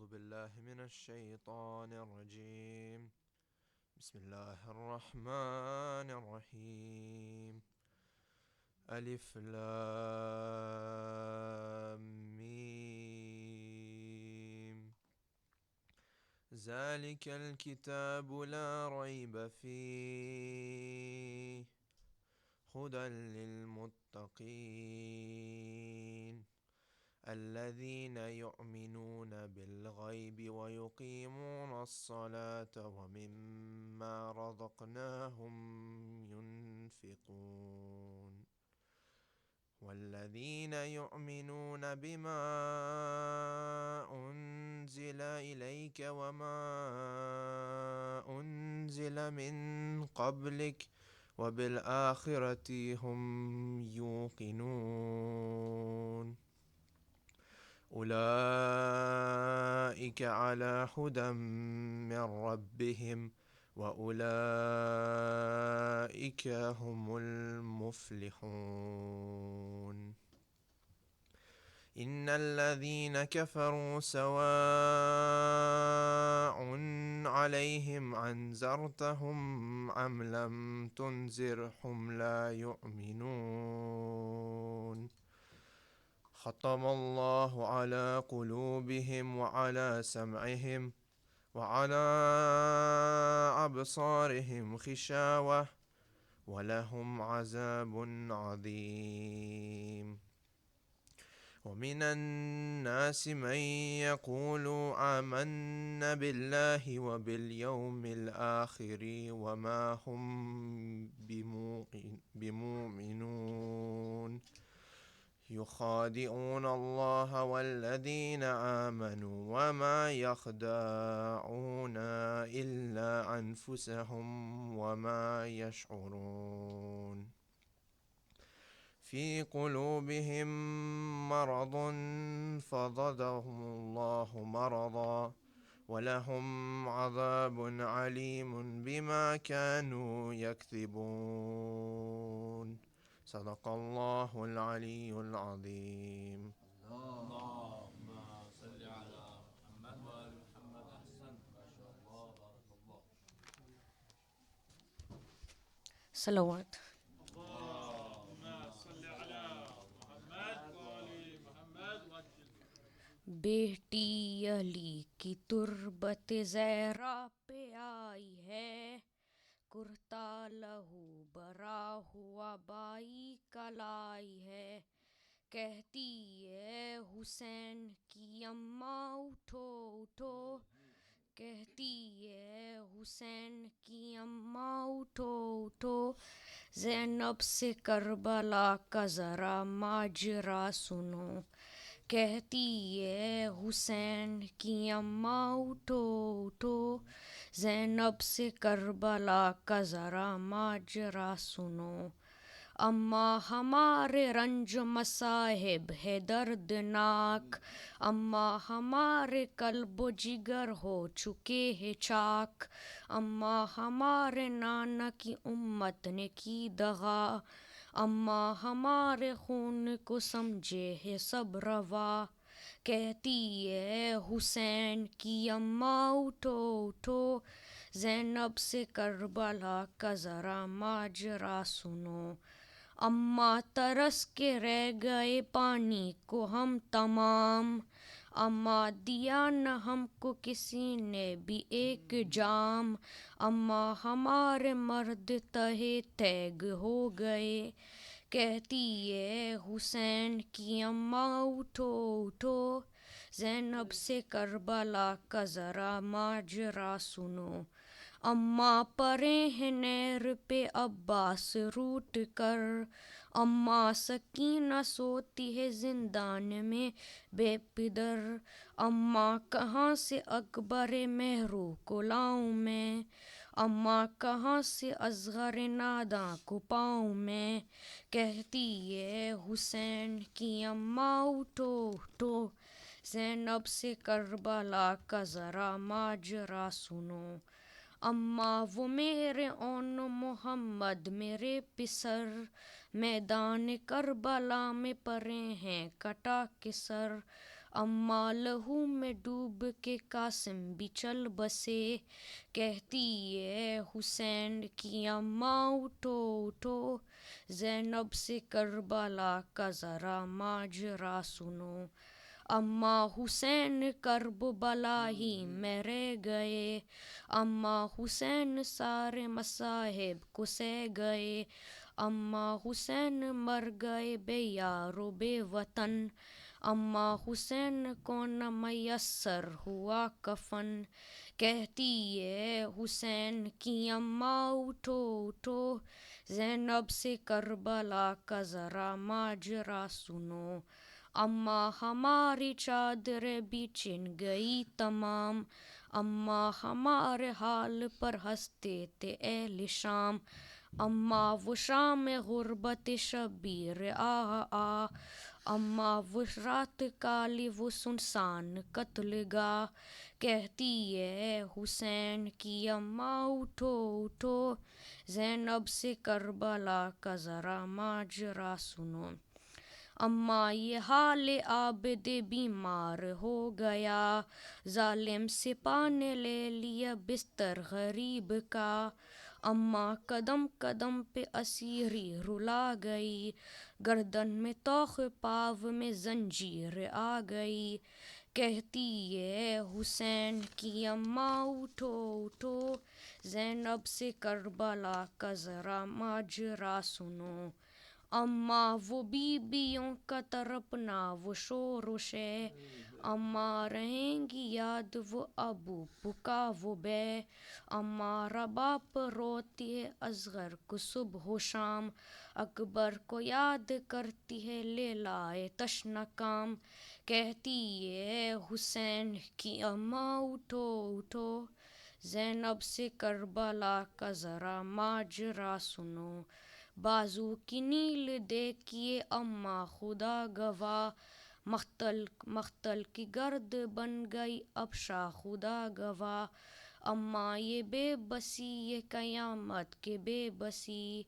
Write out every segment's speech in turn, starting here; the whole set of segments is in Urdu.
أعوذ بالله من الشيطان الرجيم. بسم الله الرحمن الرحيم. ألف لام ميم. ذلك الكتاب لا ريب فيه هدى للمتقين الذين يؤمنون بالغيب ويقيمون الصلاة ومما رزقناهم ينفقون والذين يؤمنون بما أنزل إليك وما أنزل من قبلك وبالآخرة هم يوقنون أولئك على هدى من ربهم وأولئك هم المفلحون. إن الذين كفروا سواء عليهم أنذرتهم أم لم تنذرهم لا يؤمنون. ختم الله على قلوبهم وعلى سمعهم وعلى أبصارهم غشاوة ولهم عذاب عظيم. ومن الناس من يقول آمنا بالله وباليوم الآخر وما هم بمؤمنون يخادعون الله والذين آمنوا وما يخدعون إلا أنفسهم وما يشعرون. في قلوبهم مرض فزادهم الله مرضا ولهم عذاب عليم بما كانوا يكذبون. صدق الله العلي العظيم. اللهم صل على محمد وآل محمد. أحسن ما شاء الله بارك الله. صلوات. اللهم صل على محمد وآل محمد وجل. بیٹی علی کی تربت زہرا پہ آئی ہے، کرتا لہو برا ہوا بائی کلائی ہے، کہتی ہے حسین کی اماں اٹھو اٹھو، کہتی ہے حسین کی اماں اٹھو اٹھو، زینب سے کربلا کا ذرا ماجرا سنو، کہتی ہے حسین کی اماں اٹھو اٹھو، زینب سے کربلا کا ذرا ماجرا سنو، اماں ہمارے رنج مصائب ہے دردناک، اماں ہمارے قلب و جگر ہو چکے ہیں چاک، اماں ہمارے نانا کی امت نے کی دغا، اماں ہمارے خون کو سمجھے ہے سب روا، کہتی ہے حسین کی اماں اٹھو اٹھو، زینب سے کربلا کا ذرا ماجرا سنو، اماں ترس کے رہ گئے پانی کو ہم تمام، اماں دیا نہ ہم کو کسی نے بھی ایک جام، اماں ہمارے مرد تہے تیگ ہو گئے، کہتی ہے حسین کی اماں اٹھو اٹھو، زینب سے کربلا کا ذرا ماجرا سنو، اماں پڑے ہیں نہر پہ عباس روٹ کر، اماں سکینہ سوتی ہے زندان میں بے پدر، اماں کہاں سے اکبر مہرو کو لاؤں میں، اماں کہاں سے اصغر ناداں کو پاؤں میں، کہتی ہے حسین کی اماں اٹھو اٹھو، زینب سے کربلا کا ذرا ماجرا سنو، اماں وہ میرے اون محمد میرے پسر، میدان کربلا میں پڑے ہیں کٹا کے سر، اما لہو میں ڈوب کے قاسم بھی چل بسے، کہتی ہے حسین کی اماں اٹھو اٹھو، زینب سے کربلا کا ذرا ماجرا سنو، اماں حسین کرب بلا ہی میں رہ گئے، اماں حسین سارے مصائب کو سہ گئے، اماں حسین مر گئے بے یار و بے وطن، اماں حسین کو نہ میسر ہوا کفن، کہتی ہے حسین کی اماں اٹھو اٹھو، زینب سے کربلا کا ذرا ماجرا سنو، اماں ہماری چادریں بھی چھن گئی تمام، اماں ہمارے حال پر ہنستے تھے اہل شام، اماں وہ شام غربت شبیر آ، اماں وہ رات کالی وہ سنسان قتل گاہ، کہتی ہے حسین کی اماں اٹھو اٹھو، زینب سے کربلا کا ذرا ماجرا سنو، اماں یہ حال عابد بیمار ہو گیا، ظالم سپاہ نے لے لیا بستر غریب کا، اماں قدم قدم پہ اسیری رلا گئی، گردن میں طوق پاو میں زنجیر آ گئی، کہتی ہے حسین کی اماں اٹھو اٹھو، زینب سے کربلا کا ذرا ماجرا سنو، اماں وہ بیویوں کا تڑپنا وہ شور و شے، اماں رہیں گی یاد وہ ابو پکا وہ بے، اماں رباب روتی ہے اصغر کو صبح و شام، اکبر کو یاد کرتی ہے لیلائے تشنہ کام، کہتی ہے حسین کی اماں اٹھو اٹھو، زینب سے کربلا کا ذرا ماجرا سنو، بازو کی نیل دیکھیے اماں خدا گواہ، مختل کی گرد بن گئی ابشا خدا گواہ، اماں یہ بے بسی یہ قیامت کے بے بسی،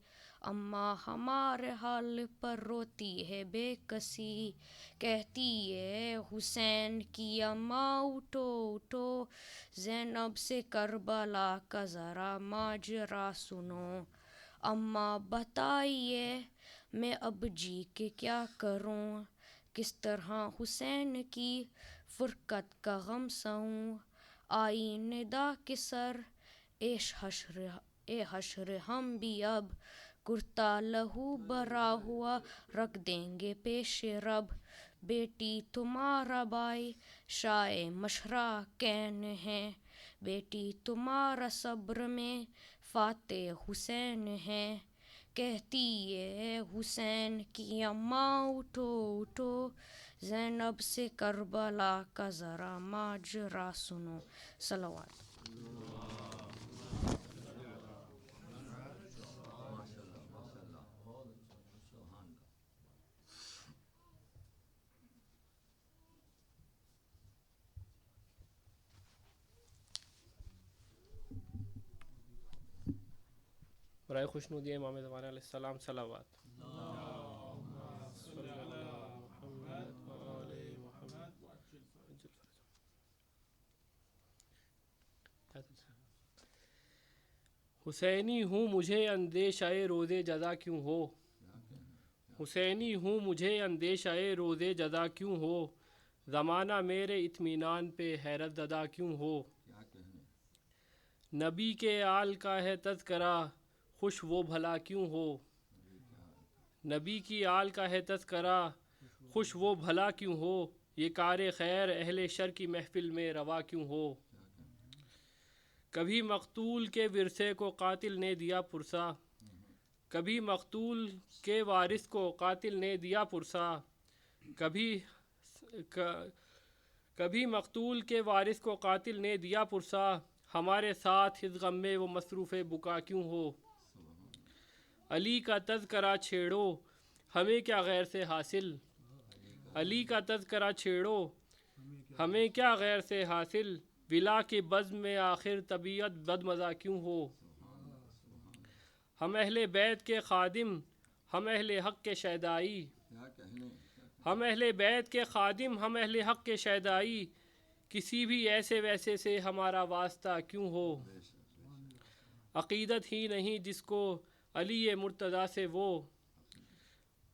اماں ہمارے حال پر روتی ہے بے کسی، کہتی ہے حسین کی اماں اٹھو اٹھو، زینب سے کربلا کا ذرا ماجرا سنو، اماں بتائیے میں اب جی کے کیا کروں، کس طرح حسین کی فرقت کا غم سہوں، آئی ندا کے سر اے حشر ہم بھی اب، کرتا لہو بھرا ہوا رکھ دیں گے پیش رب، بیٹی تمہارا بھائی شاہ مشرا کین ہے، بیٹی تمہارا صبر میں فاتح حسین ہے، کہتی ہے حسین کی اماں اٹھو اٹھو، زینب سے کربلا کا ذرا ماجرا سنو، صلوات۔ برائے خوشنودی امام زمان علیہ السلام صلوات۔ حسینی ہوں مجھے اندیشہ روز جزا کیوں ہو، حسینی ہوں مجھے اندیشہ روز جزا کیوں ہو، زمانہ میرے اطمینان پہ حیرت زدہ کیوں ہو، نبی کے آل کا ہے تذکرہ خوش وہ بھلا کیوں ہو، نبی کی آل کا ہے تذکرہ خوش وہ بھلا کیوں ہو، یہ کار خیر اہل شر کی محفل میں روا کیوں ہو، کبھی مقتول کے ورثے کو قاتل نے دیا پرسا، کبھی مقتول کے وارث کو قاتل نے دیا پرسا، کبھی مقتول کے وارث کو قاتل نے دیا پرسا، ہمارے ساتھ اس غم میں وہ مصروف بکا کیوں ہو، علی کا تذکرہ چھیڑو ہمیں کیا غیر سے حاصل، علی کا تذکرہ چھیڑو ہمیں کیا غیر سے حاصل، ولا کے بزم میں آخر طبیعت بدمزہ کیوں ہو، ہم اہل بیت کے خادم ہم اہل حق کے شیدائی، ہم اہل بیت کے خادم، ہم اہل حق کے شیدائی، کسی بھی ایسے ویسے سے ہمارا واسطہ کیوں ہو؟ عقیدت ہی نہیں جس کو علی مرتضیٰ سے وہ،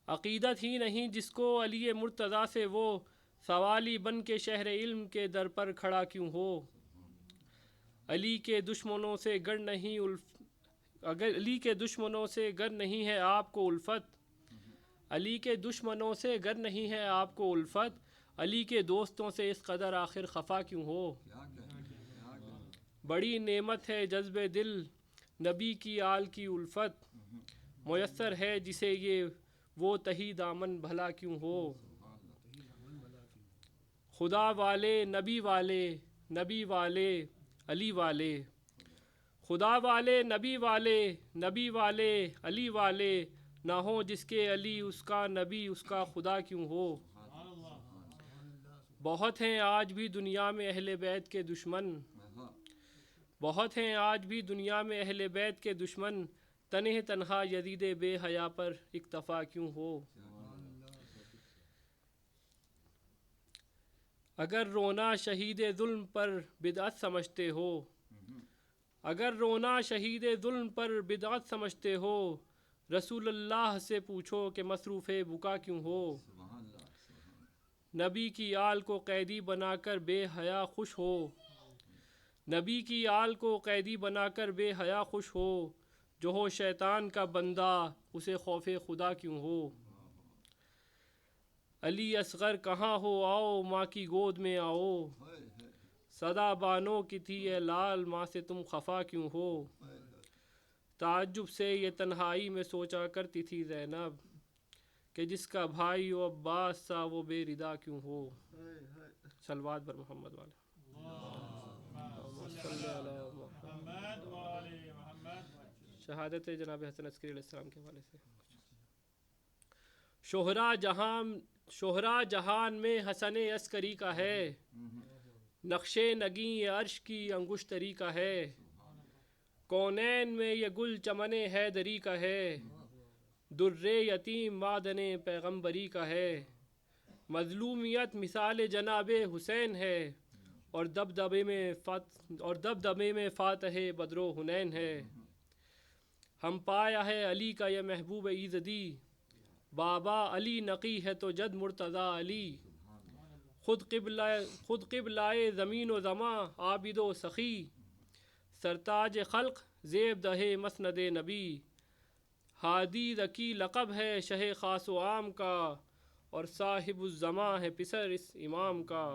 عقیدت ہی نہیں جس کو علی مرتضیٰ سے وہ، سوالی بن کے شہر علم کے در پر کھڑا کیوں ہو؟ علی کے دشمنوں سے گر نہیں اگر علی کے دشمنوں سے گر نہیں ہے آپ کو الفت، علی کے دشمنوں سے گر نہیں ہے آپ کو الفت، علی کے دوستوں سے اس قدر آخر خفا کیوں ہو؟ بڑی نعمت ہے جذب دل نبی کی آل کی الفت، میسر ہے جسے یہ وہ تہی دامن بھلا کیوں ہو؟ خدا والے نبی والے، نبی والے علی والے، خدا والے نبی والے، نبی والے علی والے، نہ ہو جس کے علی اس کا نبی اس کا خدا کیوں ہو؟ بہت ہیں آج بھی دنیا میں اہل بیت کے دشمن، بہت ہیں آج بھی دنیا میں اہل بیت کے دشمن، تنہ تنہا یزید بے حیا پر اکتفا کیوں ہو؟ اگر رونا شہید ظلم پر بدعت سمجھتے ہو، اگر رونا شہید ظلم پر بدعت سمجھتے ہو، رسول اللہ سے پوچھو کہ مصروف بکا کیوں ہو؟ نبی کی آل کو قیدی بنا کر بے حیا خوش ہو، نبی کی آل کو قیدی بنا کر بے حیا خوش ہو، جو ہو شیطان کا بندہ اسے خوف خدا کیوں ہو؟ علی اصغر کہاں ہو آؤ ماں کی گود میں آؤ، صدا بانوں کی تھی اے لال ماں سے تم خفا کیوں ہو؟ تعجب سے یہ تنہائی میں سوچا کرتی تھی زینب کہ جس کا بھائی و عباس سا وہ بے ردا کیوں ہو؟ صلوات بر محمد والے محمد وآل محمد۔ شہادت جناب حسن عسکری علیہ السلام کے حوالے سے۔ شہرا جہان میں حسن عسکری کا ہے، نقش نگیں عرش کی انگشتری کا ہے، کونین میں یہ گل چمن حیدری کا ہے، در یتیم معدن پیغمبری کا ہے، مظلومیت مثال جناب حسین ہے، اور دبدبے میں فاتح بدر و حنین ہے۔ ہم پایا ہے علی کا یہ محبوب ایزدی، بابا علی نقی ہے تو جد مرتضیٰ علی، خود قبلۂ زمین و زماں عابد و سخی، سرتاج خلق زیب دہ مسند نبی، ہادی ذکی لقب ہے شہ خاص و عام کا، اور صاحب الزماں ہے پسر اس امام کا۔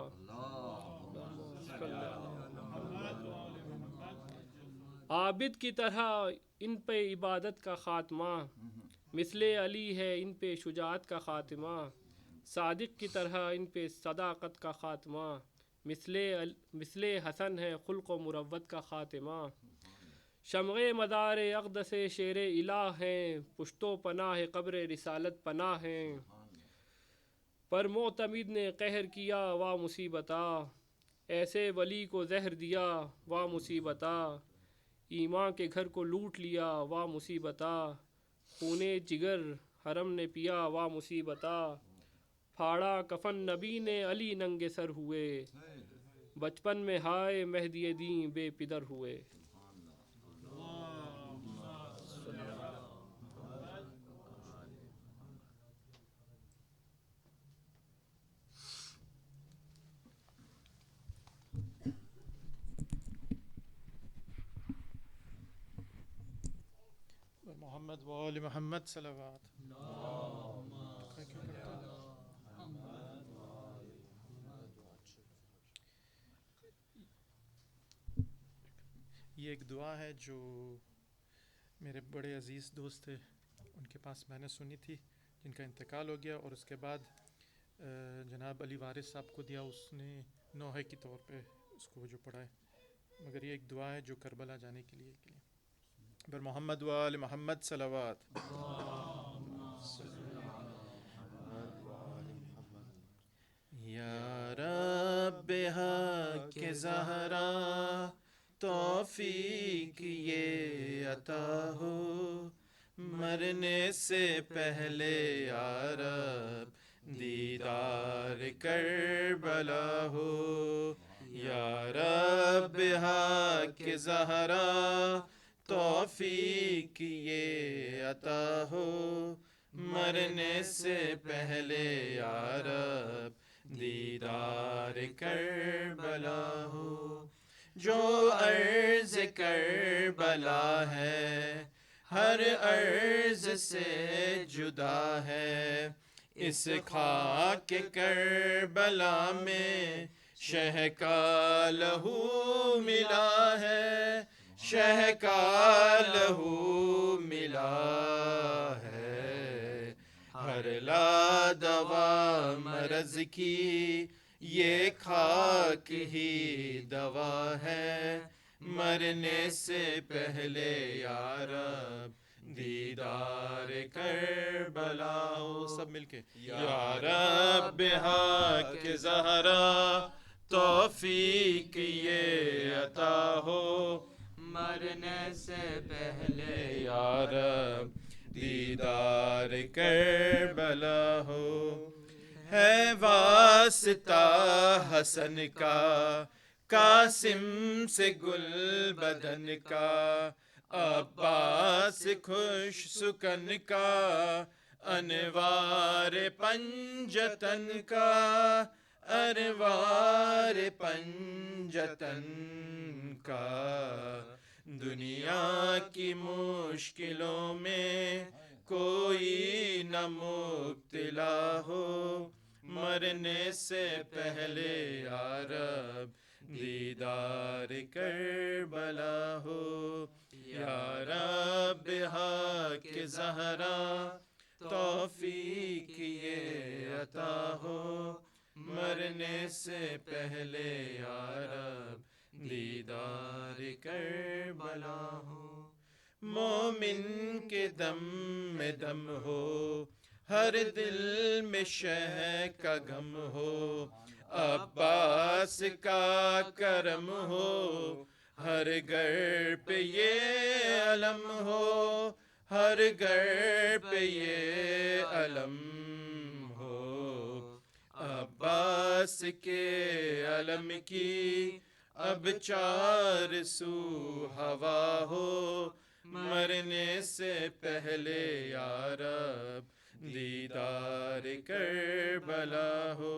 عابد کی طرح ان پہ عبادت کا خاتمہ، مثل علی ہے ان پہ شجاعت کا خاتمہ، صادق کی طرح ان پہ صداقت کا خاتمہ، مثل حسن ہے خلق و مروت کا خاتمہ، شمع مدار اقدس شیر الہ ہیں، پشت و پناہ قبر رسالت پناہ ہیں، پر معتمد نے قہر کیا وا مصیبتا، ایسے ولی کو زہر دیا وا مصیبتا، ایمان کے گھر کو لوٹ لیا وا مصیبتا، خونے جگر حرم نے پیا وا مصیبتا، پھاڑا کفن نبی نے علی ننگے سر ہوئے، بچپن میں ہائے مہدی دین بے پدر ہوئے۔ محمد وآل محمد صلوات۔ یہ ایک دعا ہے جو میرے بڑے عزیز دوست تھے، ان کے پاس میں نے سنی تھی، جن کا انتقال ہو گیا، اور اس کے بعد جناب علی وارث صاحب کو دیا، اس نے نوحے کی طور پہ اس کو جو پڑھائے، مگر یہ ایک دعا ہے جو کربلا جانے کے لیے بر محمد وآل محمد صلوات۔ یا رب حق زہرا توفیق یہ عطا ہو، مرنے سے پہلے یا رب دیدار کربلا ہو، یا رب حق زہرا توفیق یہ عطا ہو، مرنے سے پہلے یا رب دیدار کربلا ہو۔ جو عرض کربلا ہے ہر عرض سے جدا ہے، اس خاک کربلا میں شہ کا لہو ملا ہے، شہ کا لہو ملا ہے، ہر لا دوا مرض کی یہ خاک ہی دوا ہے، مرنے سے پہلے یا رب دیدار کربلا ہو۔ سب مل کے یا رب حق زہرا توفیق یہ عطا ہو، مرنے سے پہلے یا رب دیدار کربلا ہو۔ ہے واسطہ حسن کا قاسم سے گل بدن کا، عباس خوش سکن کا، انوار پنجتن کا، انوار پنجتن کا، دنیا کی مشکلوں میں کوئی نہ مبتلا ہو، مرنے سے پہلے یا رب دیدار کربلا ہو، یا رب حق زہرا توفیق یہ عطا ہو، مرنے سے پہلے یا رب دیدار کربلا ہو۔ مومن کے دم میں دم ہو، ہر دل میں شہ کا غم ہو، عباس کا کرم ہو، ہر گھر پہ یہ علم ہو، ہر گھر پہ یہ علم ہو، عباس کے علم کی اب چار سو ہوا ہو، مرنے سے پہلے یا رب دیدار کربلا ہو،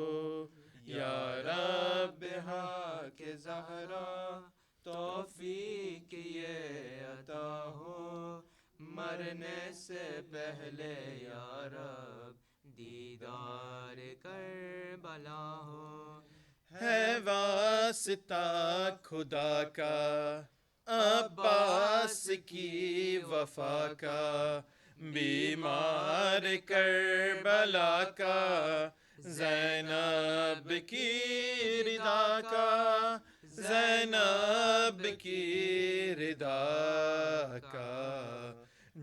یا رب حق زہرا توفیق یہ عطا ہو، مرنے سے پہلے یا رب دیدار کربلا ہو۔ ہے واسطہ خدا کا عباس کی وفا کا، بیمار کربلا کا، زینب کی رضا کا، زینب کی رضا کا،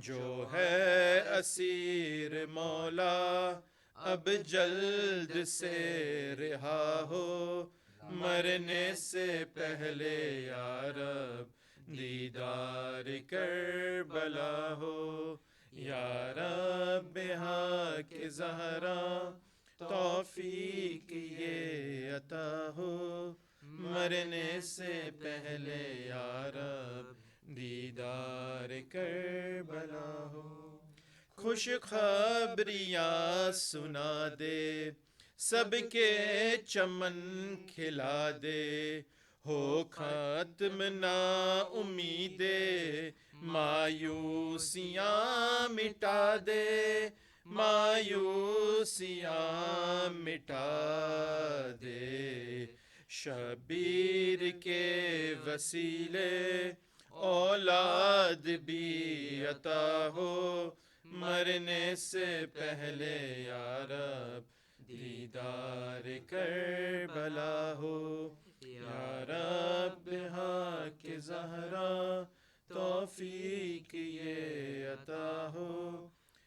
جو ہے اسیر مولا اب جلد سے رہا ہو، مرنے سے پہلے یا رب دیدار کربلا ہو، یا رب حق زہرا توفیق یہ عطا ہو، مرنے سے پہلے یا رب دیدار کربلا ہو۔ خوش خبریاں سنا دے، سب کے چمن کھلا دے، ہو ختم نا امیدے، مایوسیاں مٹا دے، مایوسیاں مٹا دے، شبیر کے وسیلے اولاد بھی عطا ہو، مرنے سے پہلے یا رب دیدار کربلا ہو، یا رب حق زہرا توفیق یہ عطا ہو،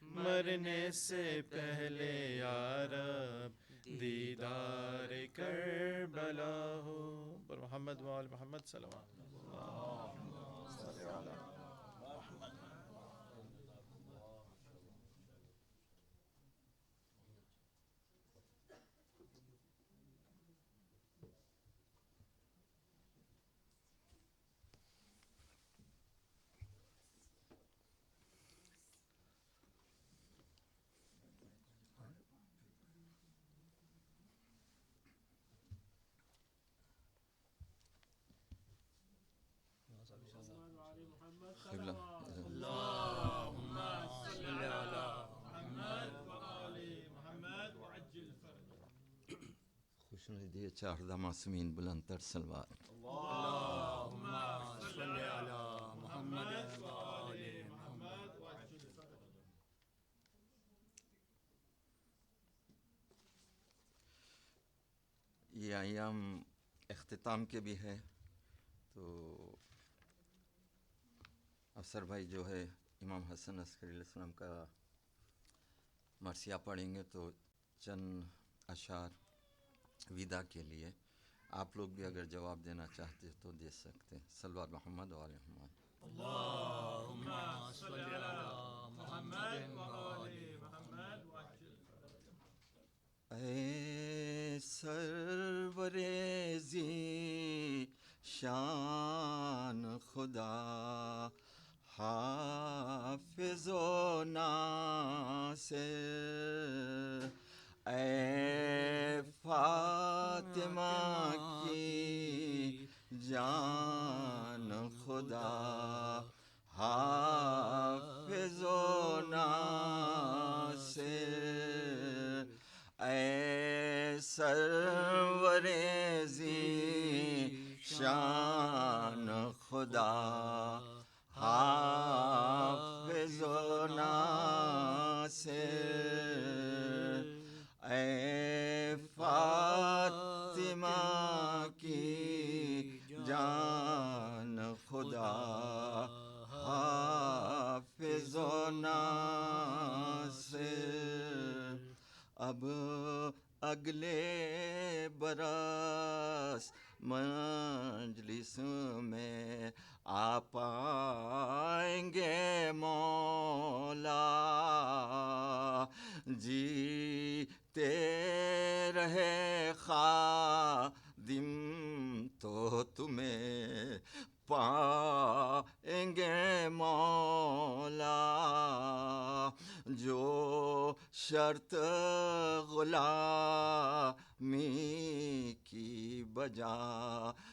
مرنے سے پہلے یا رب دیدار کربلا ہو۔ پر محمد وآل محمد صلوات سنائی دیے 14 معصومین بلند تر سلوات. اللهم صل على محمد وآل محمد. یہ ایام اختتام کے بھی ہے، تو افسر بھائی جو ہے امام حسن عسکری علیہ السلام کا مرثیہ پڑھیں گے، تو چند اشعار وداع کے لیے آپ لوگ بھی اگر جواب دینا چاہتے تو دے سکتے ہیں. صلوات محمد و آل محمد. اللهم صل على محمد وآل محمد. اے سرور ذی شان خدا، حافظ و ناصر، اے فاطمہ کی جان خدا، حافظ و ناصر، اے سرور ذی شان خدا، حافظ و ناصر، اے فاطمہ کی جان خدا، حافظ و ناصر. اب اگلے برس مجلس میں آ پائیں گے مولا، جیتے رہے خادم تو تمہیں پائیں گے مولا، جو شرط غلامی کی بجا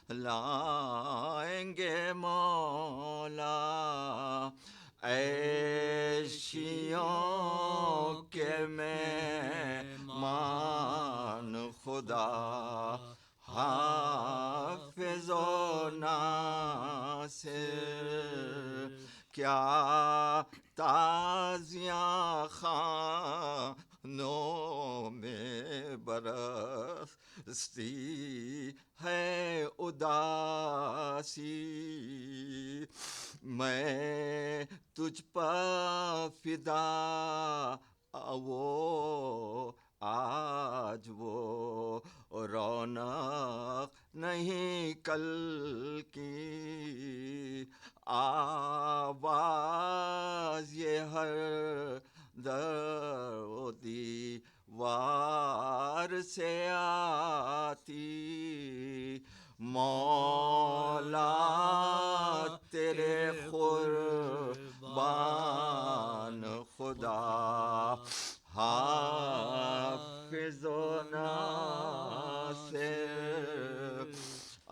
لائیں گے مولا، عیشیوں کے مہمان خدا، حافظ و ناصر. کیا تازیاں خانوں میں برستی ہے اداسی، میں تجھ پر فدا وہ آج وہ رونق نہیں کل کی، آواز یہ ہر در و دیوار سے آتی، مولا تیرے قربان خدا، حافظ و ناصر.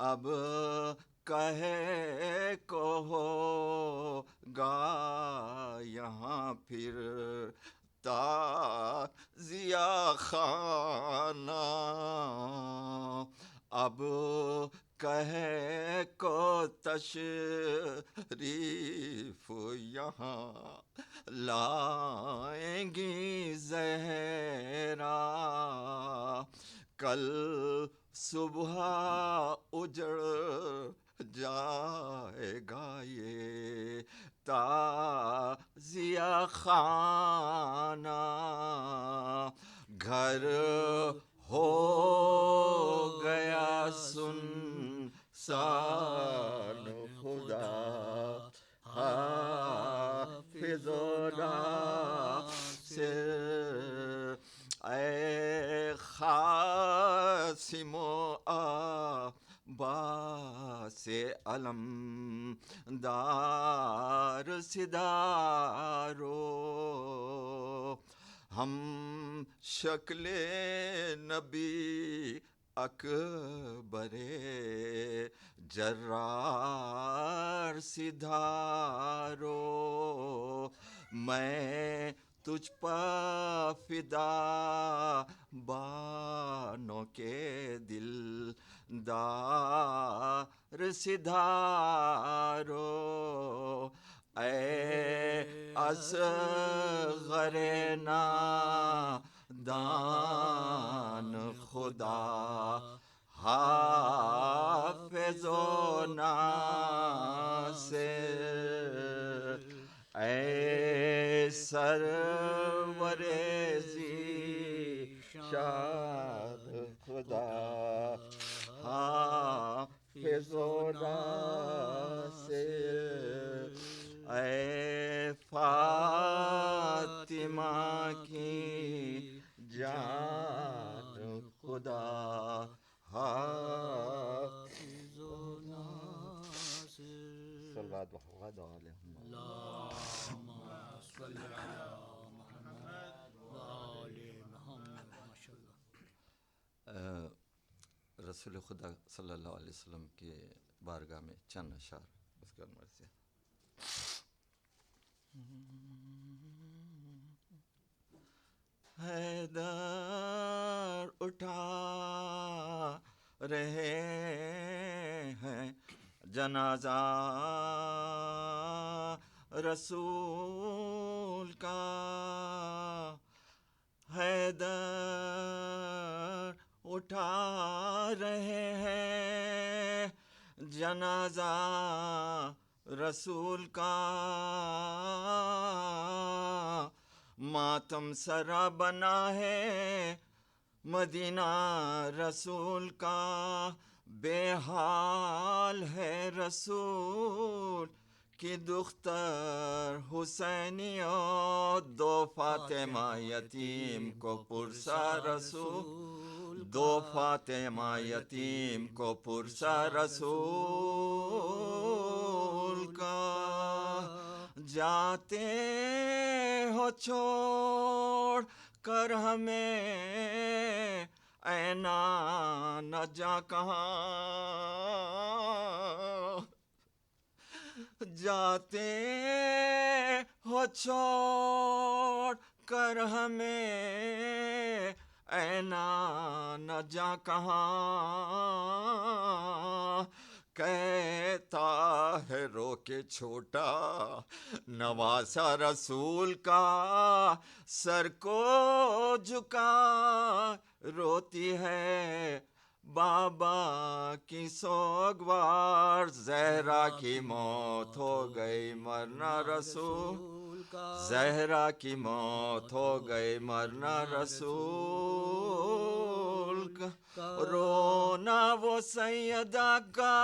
اب کہے کو ہوگا یہاں پھر تعزیہ خانہ، اب کہے کو تشریف یہاں لائیں گی زہرا، کل صبح اجڑ جائے گا یہ تعزیہ خانہ، گھر ہو گیا سنسان خدا، حافظ و ناصر. اے خاصم و عباس علم دار سدارو، ہم شکل نبی اکبر جرار سدھارو، میں تجھ پر فدا بار جانوں کے دل دار سدھارو، اے اصغر نادان خدا حافظ و ناصر، اے سرور ذیشان خدا حافظ و ناصر، اے فاطمہ کی جان خدا حافظ و ناصر، صلوات محمد و آل محمد۔ اللہم صلی علی محمد وآل محمد۔ ماشاءاللہ۔ رسول خدا صلی اللہ علیہ وسلم کے بارگاہ میں چند اشعار اس کا مرضی۔ حیدر اٹھا رہے ہیں جنازہ رسول کا، حیدر اٹھا رہے ہیں جنازہ رسول کا، ماتم سرا بنا ہے مدینہ رسول کا، بے حال ہے رسول کی دختر حسینیوں، دو فاطمہ یتیم کو پرسا رسول، دو فاطمہ یتیم کو پرسا رسول کا، جاتے ہو چھوڑ کر ہمیں اے نہ جا کہاں، جاتے ہو چھوڑ کر ہمیں اے نہ جا کہاں، کہتا ہے رو کے چھوٹا نواسا رسول کا، سر کو جھکا روتی ہے بابا کی سوگوار، زہرا کی موت ہو گئی مرنا رسول کا، زہرا کی موت ہو گئی مرنا رسول کا، رونا وہ سیدہ کا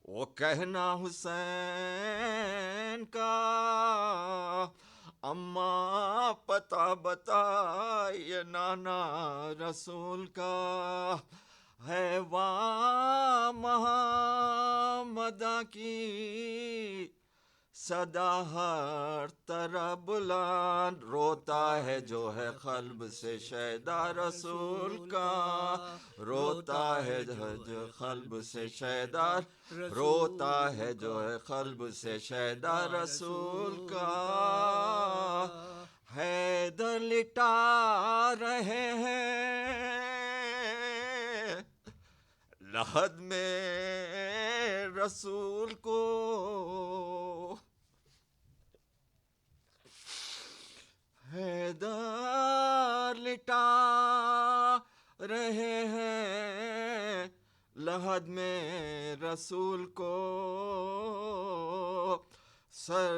وہ کہنا حسین کا، اماں پتہ بتائیے نانا رسول کا، ہے وہاں محمدہ کی صدا ہر طرح بلند، روتا ہے جو ہے قلب سے شیدا رسول کا، روتا ہے جو قلب سے شیدا، روتا ہے جو ہے قلب سے شیدا رسول کا، حیدر لٹا رہے ہیں لحد میں رسول کو، حیدر لٹا رہے ہیں لحد میں رسول کو، سر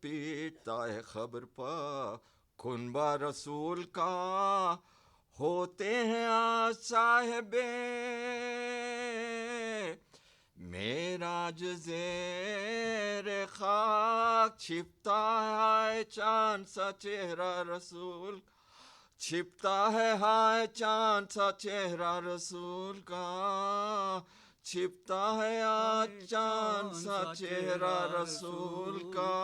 پیٹتا ہے خبر پا کنبہ رسول کا، ہوتے ہیں آج صاحب معراج زیر خاک، چھپتا ہے چاند سا چہرہ رسول، چھپتا ہے ہائے چاند سا چہرہ رسول کا، چھپتا ہے آج چاند سا چہرہ رسول کا،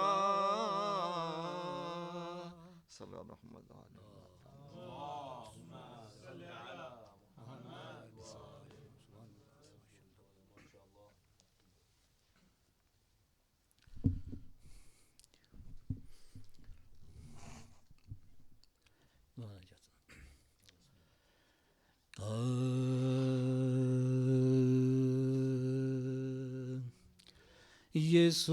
صلی اللہ محمد علیہ اللہم صلی علی محمد وآل محمد۔ یہ سوچنا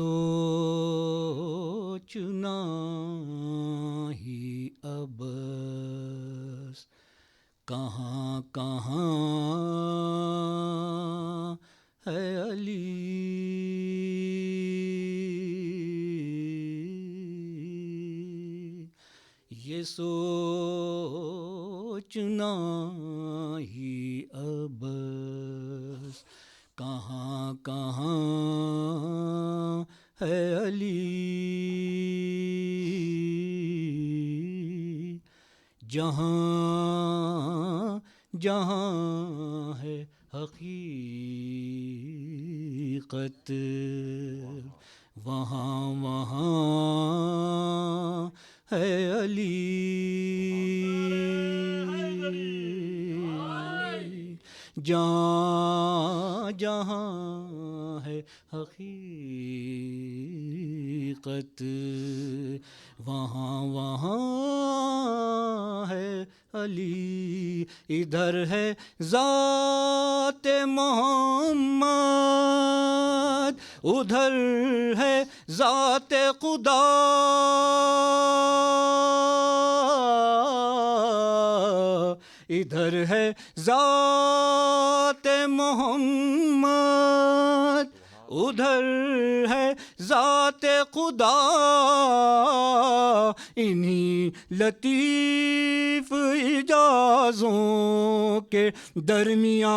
ہی ابس کہاں کہاں ہے علی، یہ سوچنا ہی ابس کہاں کہاں ہے علی، جہاں جہاں ہے حقیقت وہاں وہاں ہے علی، جہاں جہاں ہے حقیقت وہاں وہاں ہے علی، ادھر ہے ذات محمد ادھر ہے ذات خدا، ادھر ہے ذات محمد ادھر ہے ذات خدا، انہی لطیف اجازوں کے درمیان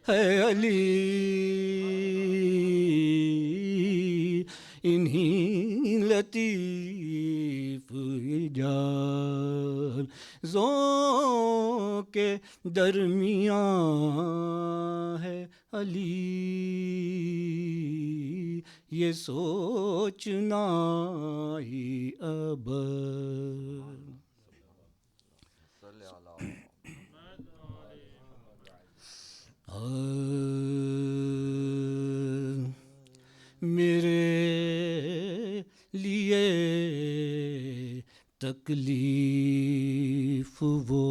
ہے علی، انہی لطیف اجازوں کے درمیان ہے علی، یہ سوچنا ہی اب میرے لیے تکلیف وہ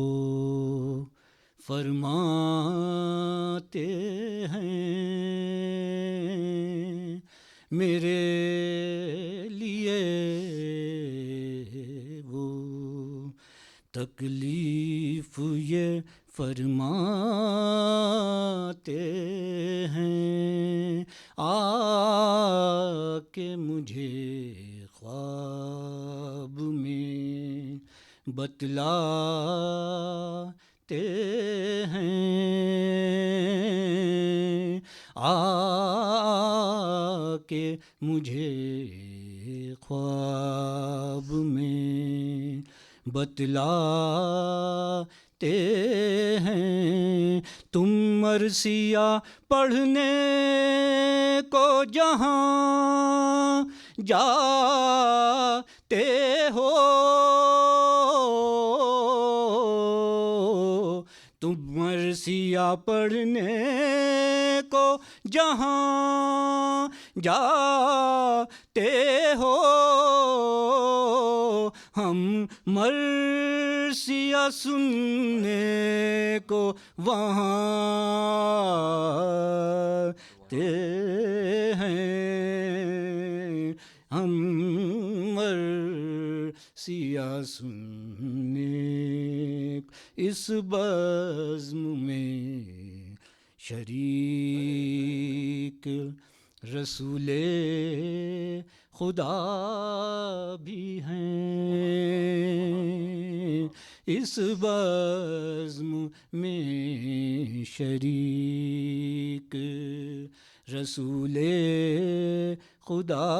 فرماتے ہیں، میرے لیے وہ تکلیف یہ فرماتے ہیں، آ کے مجھے خواب میں بتلاتے ہیں، آ کے مجھے خواب میں بتلاتے ہیں، تم مرثیہ پڑھنے کو جہاں جاتے ہو، تم مرثیہ پڑھنے کو جہاں جاتے ہو، ہم مرثیہ سننے کو وہاں آتے ہیں، ہم مرثیہ سننے اس بزم میں شریک رسول خدا بھی ہیں، اس بزم میں شریک رسول خدا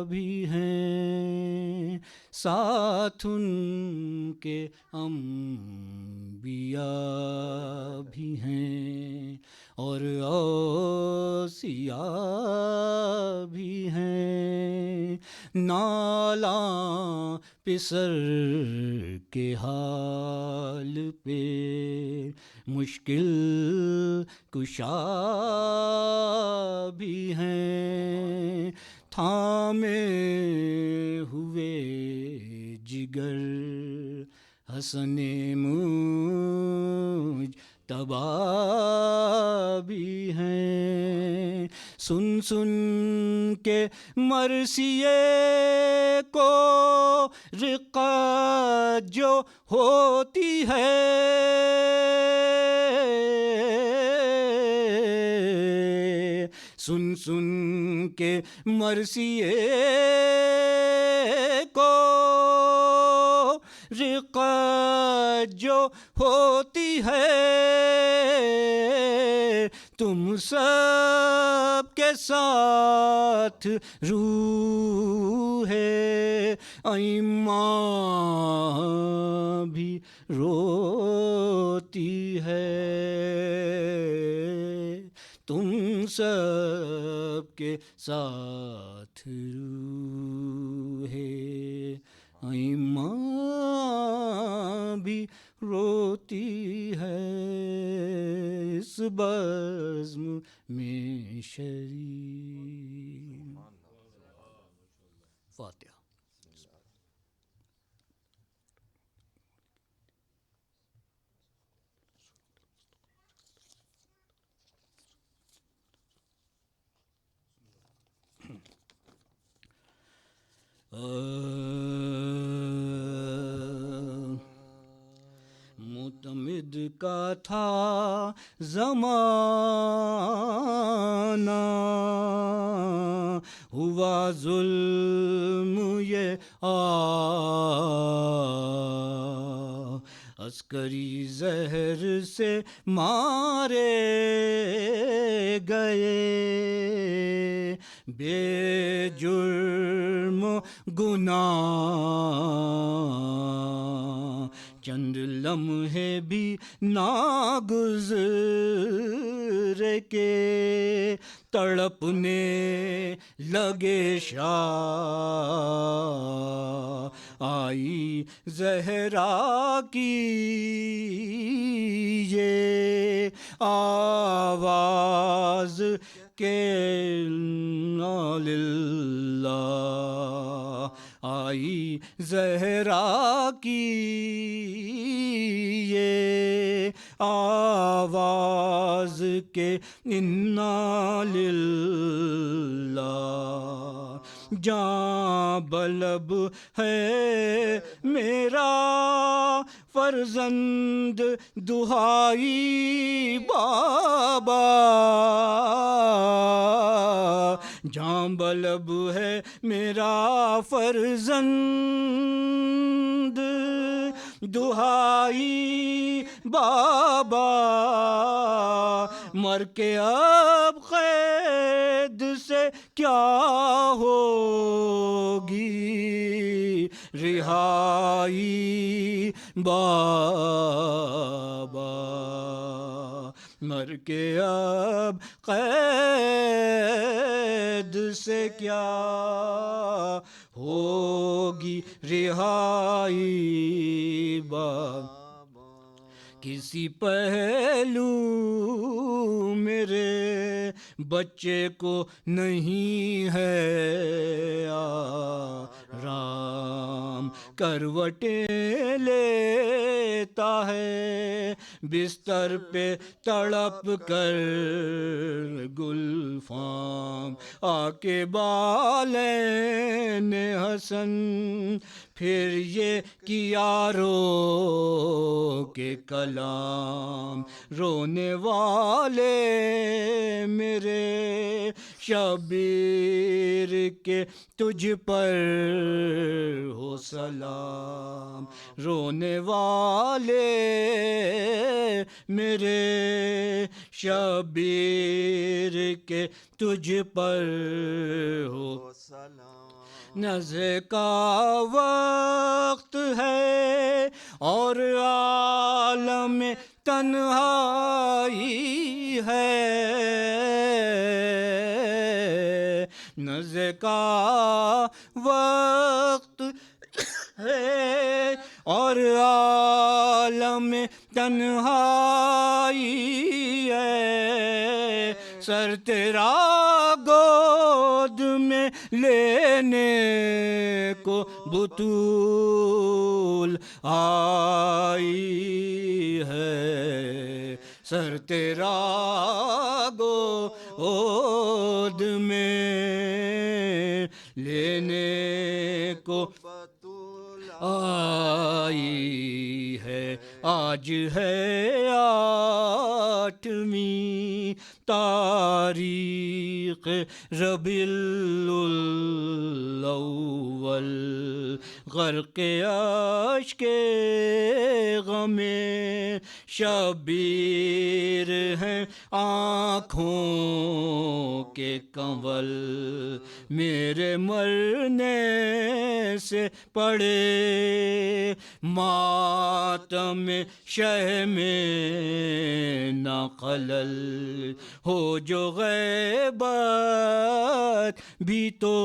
بھی ہیں، ساتھ ان کے انبیاء بھی ہیں اور اوصیاء بھی ہیں، نالاں پسر کے حال پہ مشکل کشا بھی ہیں، تھامے ہوئے جگر حسن مجھ تباہ بھی ہیں. سن سن کے مرثیے کو رقت جو ہوتی ہے، سن سن کے مرثیے کو رقت جو ہوتی ہے، تم سب کے ساتھ روح ایماں بھی روتی ہے. تم سب کے ساتھ روح ایماں بھی روتی ہے. اس بزم میں شریک. فاتحہ. معتمد کا تھا زمانہ، ہوا ظلم یہ عسکری زہر سے مارے گئے، بے جرم گناہ چند لمحے بھی نہ گزرے کے تڑپنے لگے شاہ. آئی زہرا کی یہ آواز کہ انا للہ، آئی زہرا کی یہ آواز کہ انا للہ. جاں بلب ہے میرا فرزند دہائی بابا، جاں بلب ہے میرا فرزند دہائی بابا، مر کے اب قید سے کیا ہوگی رہائی بابا، مر کے اب قید سے کیا ہوگی رہائی بابا. کسی پہلو میرے بچے کو نہیں ہے آرام، کروٹیں لیتا ہے بستر پہ تڑپ کر گلفام. آ کے بالین حسن پھر یہ کیا رو کے کلام، رونے والے میرے شبیر کے تجھ پر ہو سلام، رونے والے میرے شبیر کے تجھ پر ہو سلام. نزع کا وقت ہے اور عالم تنہائی ہے، نزع کا وقت ہے اور عالم تنہائی ہے. سر تیرا گود میں لینے کو بطول آئی ہے، سر تیرا گود میں لینے کو آئی ہے، آج ہے 8ویں تاریخ ربیع الاول، غرق اشک غم شبیر ہیں آنکھوں کے کنول، میرے مرنے سے پڑے ماتم شہ میں نہ خلل، ہو جو غیبت بھی تو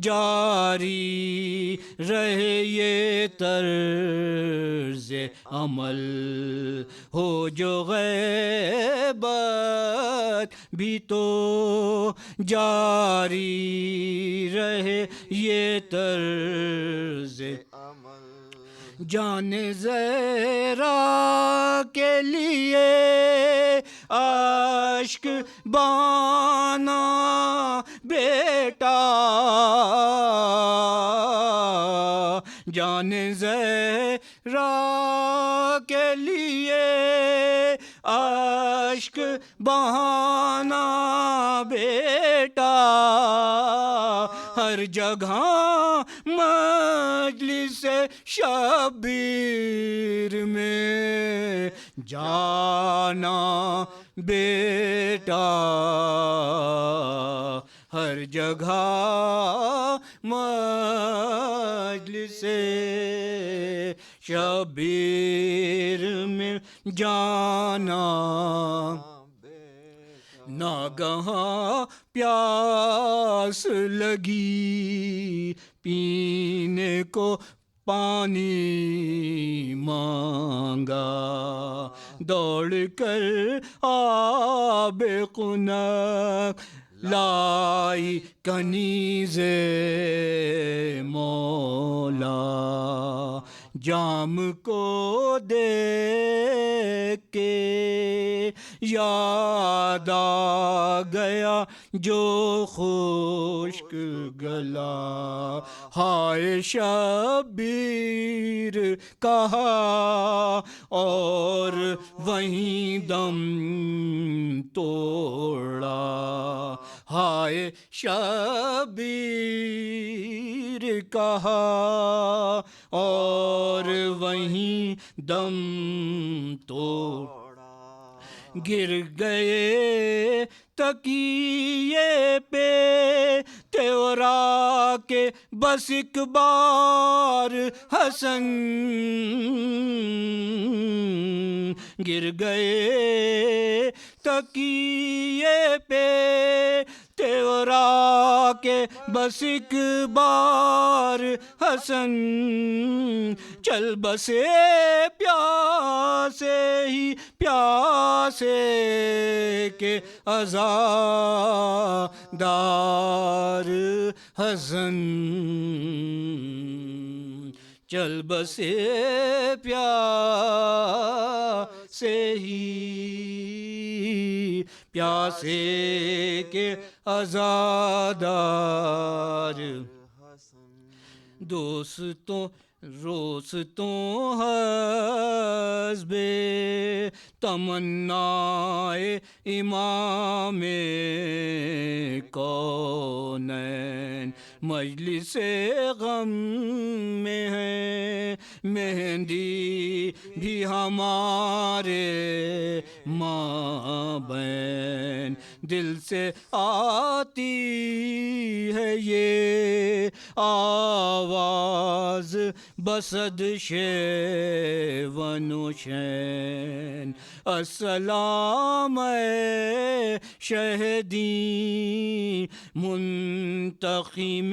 جاری رہے یہ طرز عمل، ہو جو غیبت بھی تو جاری رہے یہ طرز عمل، جان زہرا کے لیے اشک بانا بیٹا، جان زہرا کے لیے اشک بہانا بیٹا، ہر جگہ مجلس شبیر میں جانا بیٹا، ہر جگہ مجلس شبیر میں جانا، ناگہاں پیاس لگی پینے کو پانی مانگا، دوڑ کر آب قنق لائی کنیز مولا، جام کو دیکھ کے یاد آ گیا جو خشک گلا، ہائے شبیر کہا اور وہیں دم توڑا، ہائے شبیر کہا اور وہیں دم توڑا، گر گئے تکیے پہ تیورا کے بس ایک بار حسن، گر گئے تکیے پہ تیورا کے بس ایک بار حسن، چل بسے پیاسے ہی پیاسے کے عزادار حسن، چل بسے پیاسے ہی پیاسے کے عزادار، دوستوں روستوں حسب تمنائے امام کونین، مجلس غم میں ہے مہندی بھی ہمارے مابین، دل سے آتی ہے یہ آواز بسد شیون و شین، السلام اے شہدی منتقم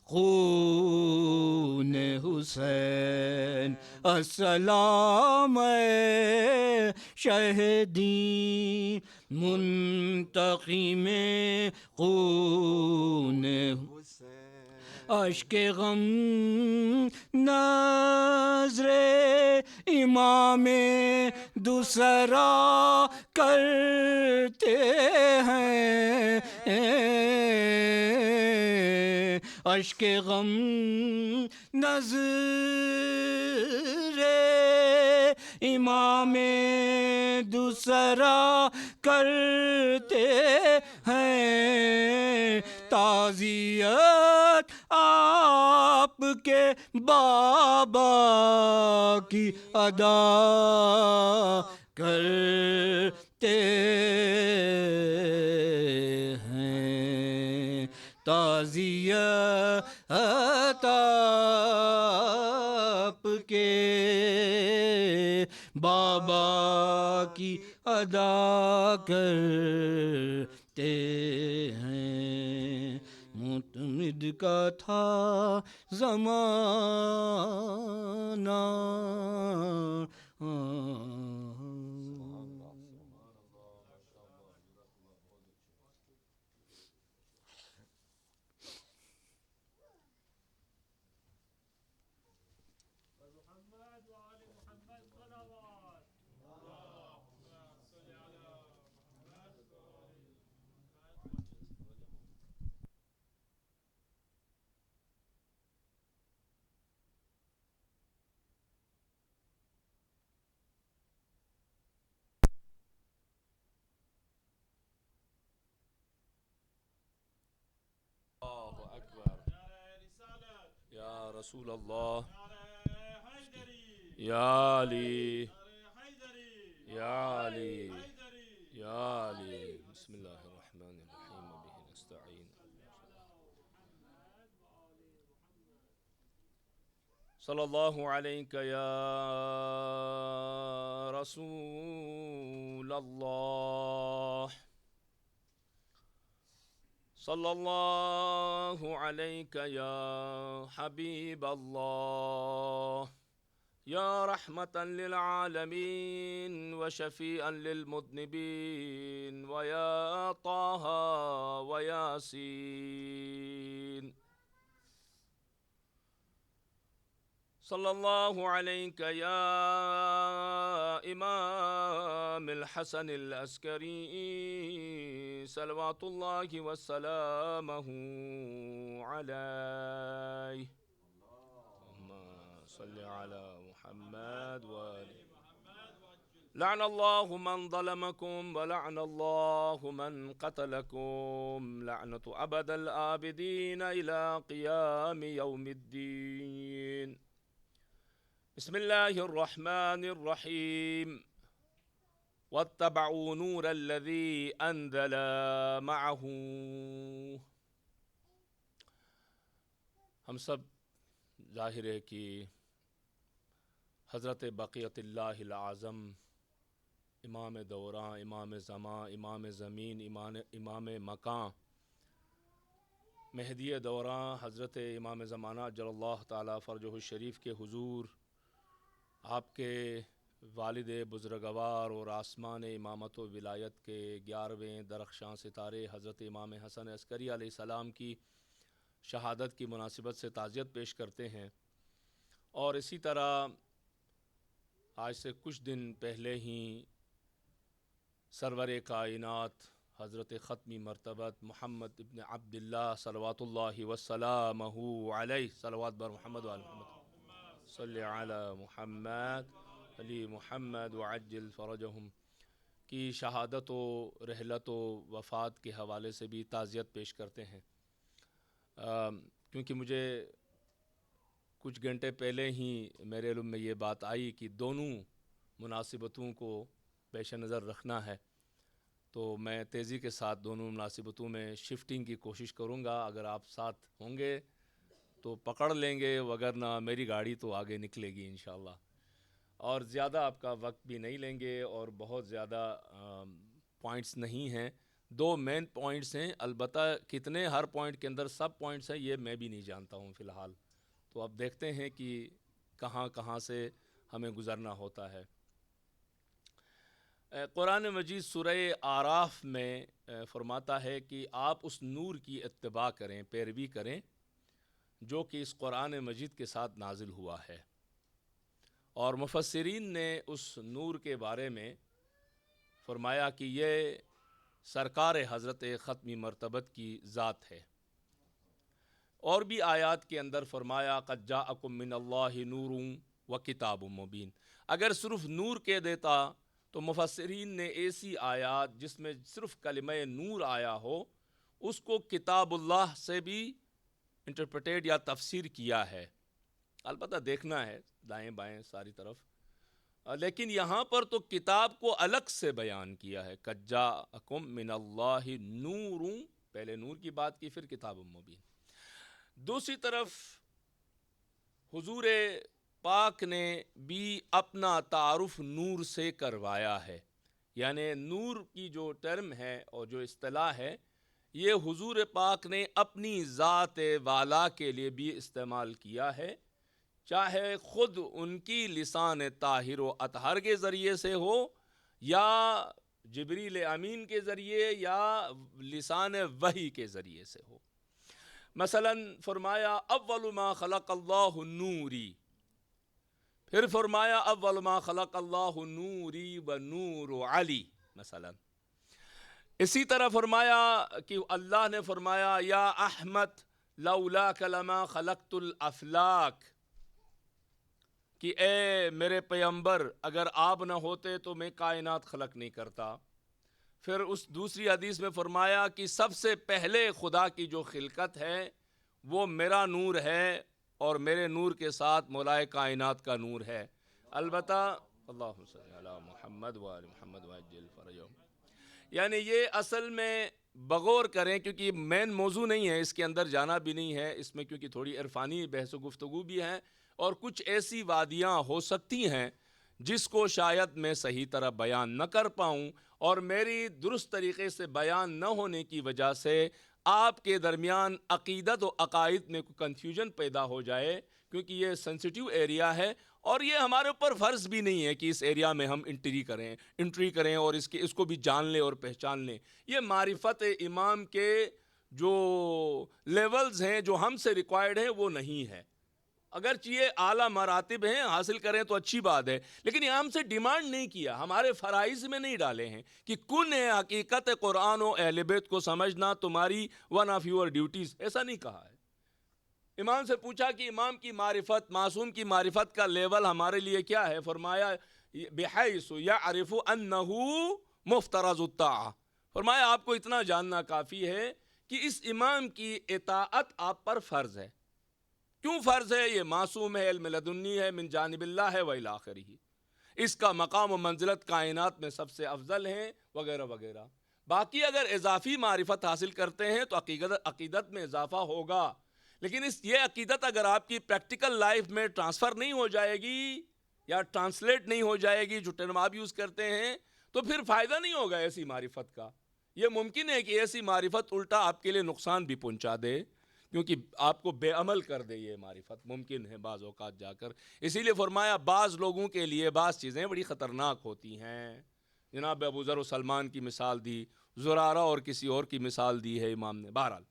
خون حسین، السلام اے شہدی منتقم خون حسین، اشک غم نظر امام دوسرا کرتے ہیں اشک غم نظر امام دوسرا کرتے ہیں تعزیت آپ کے بابا کی ادا کرتے ہیں تعزیت آپ کے بابا کی ادا کرتے ہیں معتمد کا تھا زمانہ اللہ اکبر یا رسول اللہ یا علی یا علی یا علی بسم اللہ الرحمن الرحیم وبہ نستعین صلی اللہ علیک یا رسول اللہ صلی اللہ علیک یا حبیب اللہ یا رحمتا للعالمین وشفیعا للمذنبین ویا طہ ویاسین صلی اللہ علیک یا امام الحسن العسکری صلوات اللہ وسلامہ علیہ اللہم صلی علی محمد وآلہ لعن اللہ من ظلمکم ولعن اللہ من قتلکم لعنت ابد العابدین الى قیام یوم الدین بسم اللہ الرحمن الرحیم واتبعوا نور الذی انزل معه ہم سب ظاہر ہے کہ حضرت بقیت اللہ العظم امام دوراں امام زمان امام زمین امام مکان مہدی دوراں حضرت امام زمانہ جل اللہ تعالیٰ فرجہ الشریف کے حضور آپ کے والد بزرگوار اور آسمان امامت و ولایت کے 11ویں درخشاں ستارے حضرت امام حسن عسکری علیہ السلام کی شہادت کی مناسبت سے تعزیت پیش کرتے ہیں اور اسی طرح آج سے کچھ دن پہلے ہی سرور کائنات حضرت ختمی مرتبت محمد ابن عبداللہ صلوات اللہ وسلامہ علیہ صلوات بر محمد وعلی محمد صلی علی محمد علی محمد وعجل فرجہم کی شہادت و رحلت و وفات کے حوالے سے بھی تعزیت پیش کرتے ہیں کیونکہ مجھے کچھ گھنٹے پہلے ہی میرے علم میں یہ بات آئی کہ دونوں مناسبتوں کو پیش نظر رکھنا ہے تو میں تیزی کے ساتھ دونوں مناسبتوں میں شفٹنگ کی کوشش کروں گا اگر آپ ساتھ ہوں گے تو پکڑ لیں گے وگرنہ میری گاڑی تو آگے نکلے گی انشاءاللہ اور زیادہ آپ کا وقت بھی نہیں لیں گے اور بہت زیادہ پوائنٹس نہیں ہیں 2 مین پوائنٹس ہیں البتہ کتنے ہر پوائنٹ کے اندر سب پوائنٹس ہیں یہ میں بھی نہیں جانتا ہوں فی الحال تو اب دیکھتے ہیں کہ کہاں کہاں سے ہمیں گزرنا ہوتا ہے قرآن مجید سورہ اعراف میں فرماتا ہے کہ آپ اس نور کی اتباع کریں پیروی کریں جو کہ اس قرآن مجید کے ساتھ نازل ہوا ہے اور مفسرین نے اس نور کے بارے میں فرمایا کہ یہ سرکار حضرت ختمی مرتبت کی ذات ہے۔ اور بھی آیات کے اندر فرمایا قد جاءکم من اللہ نور و کتاب مبین۔ اگر صرف نور کہہ دیتا تو مفسرین نے ایسی آیات جس میں صرف کلمہ نور آیا ہو اس کو کتاب اللہ سے بھی انٹرپریٹیڈ یا تفسیر کیا ہے، البتہ دیکھنا ہے دائیں بائیں ساری طرف، لیکن یہاں پر تو کتاب کو الگ سے بیان کیا ہے، قد جاءکم من اللہ نور، پہلے نور کی بات کی پھر کتاب مبین۔ دوسری طرف حضور پاک نے بھی اپنا تعارف نور سے کروایا ہے، یعنی نور کی جو ٹرم ہے اور جو اصطلاح ہے یہ حضور پاک نے اپنی ذات والا کے لیے بھی استعمال کیا ہے، چاہے خود ان کی لسان طاہر و اطہر کے ذریعے سے ہو یا جبریل امین کے ذریعے یا لسان وحی کے ذریعے سے ہو۔ مثلا فرمایا اول ما خلق اللہ نوری، پھر فرمایا اول ما خلق اللہ نوری و نور علی مثلا۔ اسی طرح فرمایا کہ اللہ نے فرمایا یا احمد لولاک لما خلقت الافلاک، کہ اے میرے پیغمبر اگر آپ نہ ہوتے تو میں کائنات خلق نہیں کرتا۔ پھر اس دوسری حدیث میں فرمایا کہ سب سے پہلے خدا کی جو خلقت ہے وہ میرا نور ہے اور میرے نور کے ساتھ مولائے کائنات کا نور ہے۔ البتہ اللہم صلی علی محمد و آل محمد وعجل فرجہم، یعنی یہ اصل میں بغور کریں کیونکہ مین موضوع نہیں ہے، اس کے اندر جانا بھی نہیں ہے، اس میں کیونکہ تھوڑی عرفانی بحث و گفتگو بھی ہے اور کچھ ایسی وادیاں ہو سکتی ہیں جس کو شاید میں صحیح طرح بیان نہ کر پاؤں، اور میری درست طریقے سے بیان نہ ہونے کی وجہ سے آپ کے درمیان عقیدت و عقائد میں کوئی کنفیوژن پیدا ہو جائے، کیونکہ یہ سینسٹیو ایریا ہے اور یہ ہمارے اوپر فرض بھی نہیں ہے کہ اس ایریا میں ہم انٹری کریں اور اس کو بھی جان لیں اور پہچان لیں۔ یہ معرفت امام کے جو لیولز ہیں جو ہم سے ریکوائرڈ ہیں وہ نہیں ہے، اگرچہ یہ اعلیٰ مراتب ہیں، حاصل کریں تو اچھی بات ہے، لیکن یہ ہم سے ڈیمانڈ نہیں کیا، ہمارے فرائض میں نہیں ڈالے ہیں کہ کن حقیقت قرآن و اہل بیت کو سمجھنا تمہاری ون آف یور ڈیوٹیز، ایسا نہیں کہا ہے۔ امام سے پوچھا کہ امام کی معرفت، معصوم کی معرفت کا لیول ہمارے لیے کیا ہے؟ فرمایا بحیث یعرف انہ مفترض الطاعہ، فرمایا آپ کو اتنا جاننا کافی ہے کہ اس امام کی اطاعت آپ پر فرض ہے۔ کیوں فرض ہے؟ یہ معصوم ہے، علم لدنی ہے، من جانب اللہ ہے وإلی آخرہ، اس کا مقام و منزلت کائنات میں سب سے افضل ہیں وغیرہ وغیرہ۔ باقی اگر اضافی معرفت حاصل کرتے ہیں تو عقیدت میں اضافہ ہوگا، لیکن یہ عقیدت اگر آپ کی پریکٹیکل لائف میں ٹرانسفر نہیں ہو جائے گی یا ٹرانسلیٹ نہیں ہو جائے گی، جو ٹرم آپ یوز کرتے ہیں، تو پھر فائدہ نہیں ہوگا ایسی معرفت کا۔ یہ ممکن ہے کہ ایسی معرفت الٹا آپ کے لیے نقصان بھی پہنچا دے، کیونکہ آپ کو بے عمل کر دے، یہ معرفت ممکن ہے بعض اوقات جا کر۔ اسی لیے فرمایا بعض لوگوں کے لیے بعض چیزیں بڑی خطرناک ہوتی ہیں، جناب ابو ذر و سلمان کی مثال دی، زرارہ اور کسی اور کی مثال دی ہے امام نے۔ بہرحال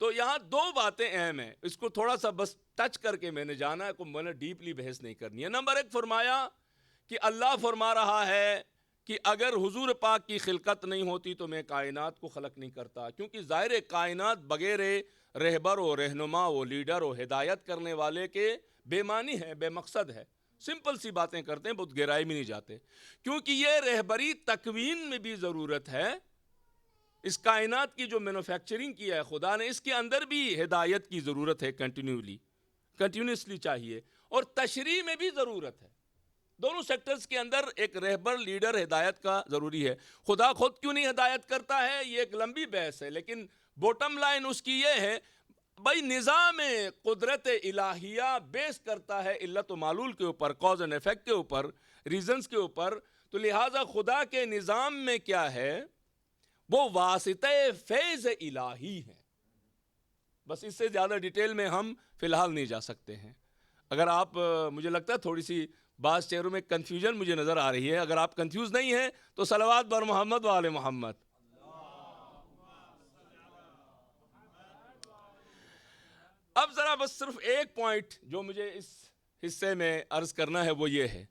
تو یہاں دو باتیں اہم ہیں، اس کو تھوڑا سا بس ٹچ کر کے میں نے جانا ہے، میں نے ڈیپلی بحث نہیں کرنی ہے۔ نمبر ایک فرمایا کہ اللہ فرما رہا ہے کہ اگر حضور پاک کی خلقت نہیں ہوتی تو میں کائنات کو خلق نہیں کرتا، کیونکہ ظاہر کائنات بغیر رہبر و رہنما و لیڈر و ہدایت کرنے والے کے بے معنی ہے، بے مقصد ہے۔ سمپل سی باتیں کرتے ہیں، بہت گہرائی میں نہیں جاتے، کیونکہ یہ رہبری تکوین میں بھی ضرورت ہے۔ اس کائنات کی جو مینوفیکچرنگ کی ہے خدا نے، اس کے اندر بھی ہدایت کی ضرورت ہے، کنٹینیوسلی چاہیے، اور تشریح میں بھی ضرورت ہے۔ دونوں سیکٹرز کے اندر ایک رہبر لیڈر ہدایت کا ضروری ہے۔ خدا خود کیوں نہیں ہدایت کرتا ہے یہ ایک لمبی بحث ہے، لیکن بوٹم لائن اس کی یہ ہے بھائی نظام قدرت الہیہ بیس کرتا ہے علت و معلول کے اوپر، کاز اینڈ ایفیکٹ کے اوپر، ریزنز کے اوپر، تو لہٰذا خدا کے نظام میں کیا ہے وہ واسطہ فیض الہی ہے۔ بس اس سے زیادہ ڈیٹیل میں ہم فی الحال نہیں جا سکتے ہیں۔ اگر آپ مجھے لگتا ہے تھوڑی سی بعض چہروں میں کنفیوژن مجھے نظر آ رہی ہے، اگر آپ کنفیوز نہیں ہیں تو صلوات بر محمد و آل محمد۔ اب ذرا بس صرف ایک پوائنٹ جو مجھے اس حصے میں عرض کرنا ہے وہ یہ ہے،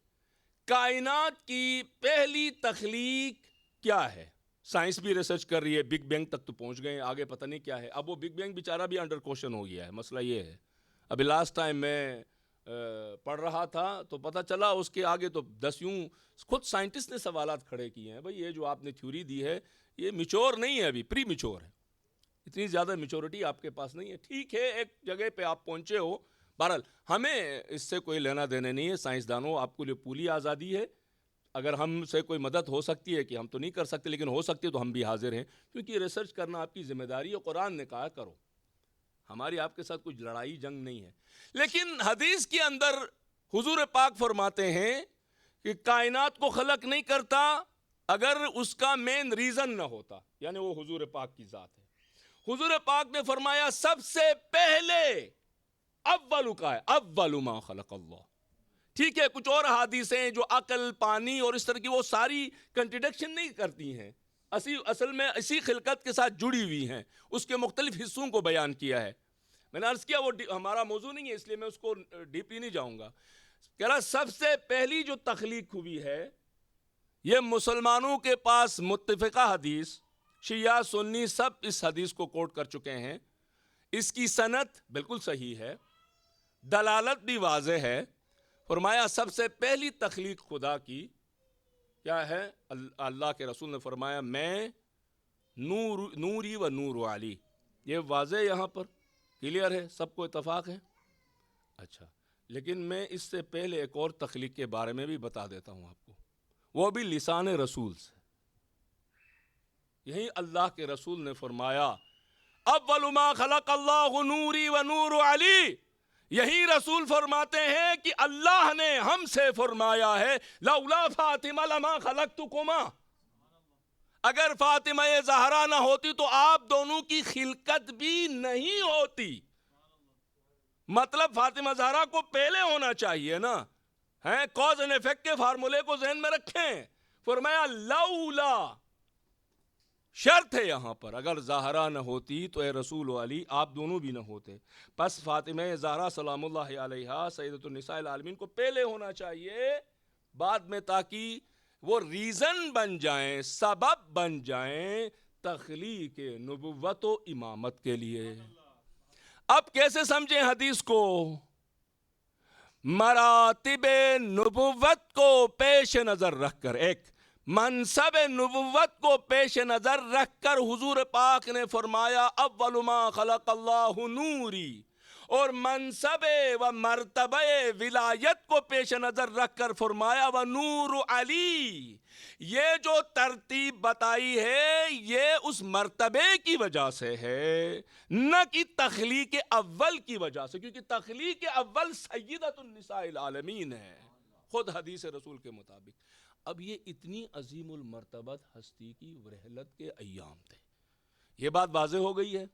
کائنات کی پہلی تخلیق کیا ہے؟ سائنس بھی ریسرچ کر رہی ہے، بگ بینگ تک تو پہنچ گئے ہیں، آگے پتہ نہیں کیا ہے۔ اب وہ بگ بینگ بیچارہ بھی انڈر کوشچن ہو گیا ہے۔ مسئلہ یہ ہے، ابھی لاسٹ ٹائم میں پڑھ رہا تھا تو پتہ چلا اس کے آگے تو 10 یوں خود سائنٹسٹ نے سوالات کھڑے کیے ہیں، بھئی یہ جو آپ نے تھیوری دی ہے یہ میچور نہیں ہے، ابھی پری میچور ہے، اتنی زیادہ میچورٹی آپ کے پاس نہیں ہے۔ ٹھیک ہے، ایک جگہ پہ آپ پہنچے ہو، بہرحال ہمیں اس سے کوئی لینا دینے نہیں ہے، سائنسدانوں آپ کو لیے پوری آزادی ہے، اگر ہم سے کوئی مدد ہو سکتی ہے کہ ہم تو نہیں کر سکتے لیکن ہو سکتی ہے تو ہم بھی حاضر ہیں، کیونکہ ریسرچ کرنا آپ کی ذمہ داری ہے، قرآن نے کہا کرو، ہماری آپ کے ساتھ کوئی لڑائی جنگ نہیں ہے۔ لیکن حدیث کے اندر حضور پاک فرماتے ہیں کہ کائنات کو خلق نہیں کرتا اگر اس کا مین ریزن نہ ہوتا، یعنی وہ حضور پاک کی ذات ہے۔ حضور پاک نے فرمایا سب سے پہلے اول کا ہے، اول ما خلق اللہ۔ ٹھیک ہے، کچھ اور حدیثیں جو عقل، پانی اور اس طرح کی، وہ ساری کنٹرڈکشن نہیں کرتی ہیں، اصل میں اسی خلقت کے ساتھ جڑی ہوئی ہیں، اس کے مختلف حصوں کو بیان کیا ہے۔ میں نے عرض کیا وہ ہمارا موضوع نہیں ہے، اس لیے میں اس کو ڈیپلی نہیں جاؤں گا۔ کہہ رہا سب سے پہلی جو تخلیق ہوئی ہے، یہ مسلمانوں کے پاس متفقہ حدیث، شیعہ سنی سب اس حدیث کو کوٹ کر چکے ہیں، اس کی سند بالکل صحیح ہے، دلالت بھی واضح ہے۔ فرمایا سب سے پہلی تخلیق خدا کی کیا ہے؟ اللہ کے رسول نے فرمایا میں نوری و نور علی، یہ واضح یہاں پر کلیئر ہے، سب کو اتفاق ہے۔ اچھا، لیکن میں اس سے پہلے ایک اور تخلیق کے بارے میں بھی بتا دیتا ہوں آپ کو، وہ بھی لسان رسول سے۔ یہی اللہ کے رسول نے فرمایا اول ما خلق اللہ نوری و نور علی، یہی رسول فرماتے ہیں کہ اللہ نے ہم سے فرمایا ہے لولا فاطمہ لما خلقتکما، اگر فاطمہ زہرا نہ ہوتی تو آپ دونوں کی خلقت بھی نہیں ہوتی۔ مطلب فاطمہ زہرا کو پہلے ہونا چاہیے نا، ہیں کاز اینڈ ایفیکٹ کے فارمولے کو ذہن میں رکھیں۔ فرمایا لولا، شرط ہے یہاں پر، اگر زہرا نہ ہوتی تو اے رسول و علی آپ دونوں بھی نہ ہوتے، پس فاطمہ زہرا سلام اللہ علیہا سیدۃ النساء العالمین کو پہلے ہونا چاہیے بعد میں، تاکہ وہ ریزن بن جائیں، سبب بن جائیں تخلیق نبوت و امامت کے لیے۔ اب کیسے سمجھیں حدیث کو؟ مراتب نبوت کو پیش نظر رکھ کر، ایک منصب نبوت کو پیش نظر رکھ کر حضور پاک نے فرمایا اول ما خلق اللہ نوری، اور منصب و مرتبہ ولایت کو پیش نظر رکھ کر فرمایا و نور علی۔ یہ جو ترتیب بتائی ہے یہ اس مرتبے کی وجہ سے ہے، نہ کہ تخلیق اول کی وجہ سے، کیونکہ تخلیق اول سیدۃ النساء العالمین ہے خود حدیث رسول کے مطابق۔ اب یہ اتنی عظیم المرتبت ہستی کی رحلت کے ایام تھے، یہ بات واضح ہو گئی ہے۔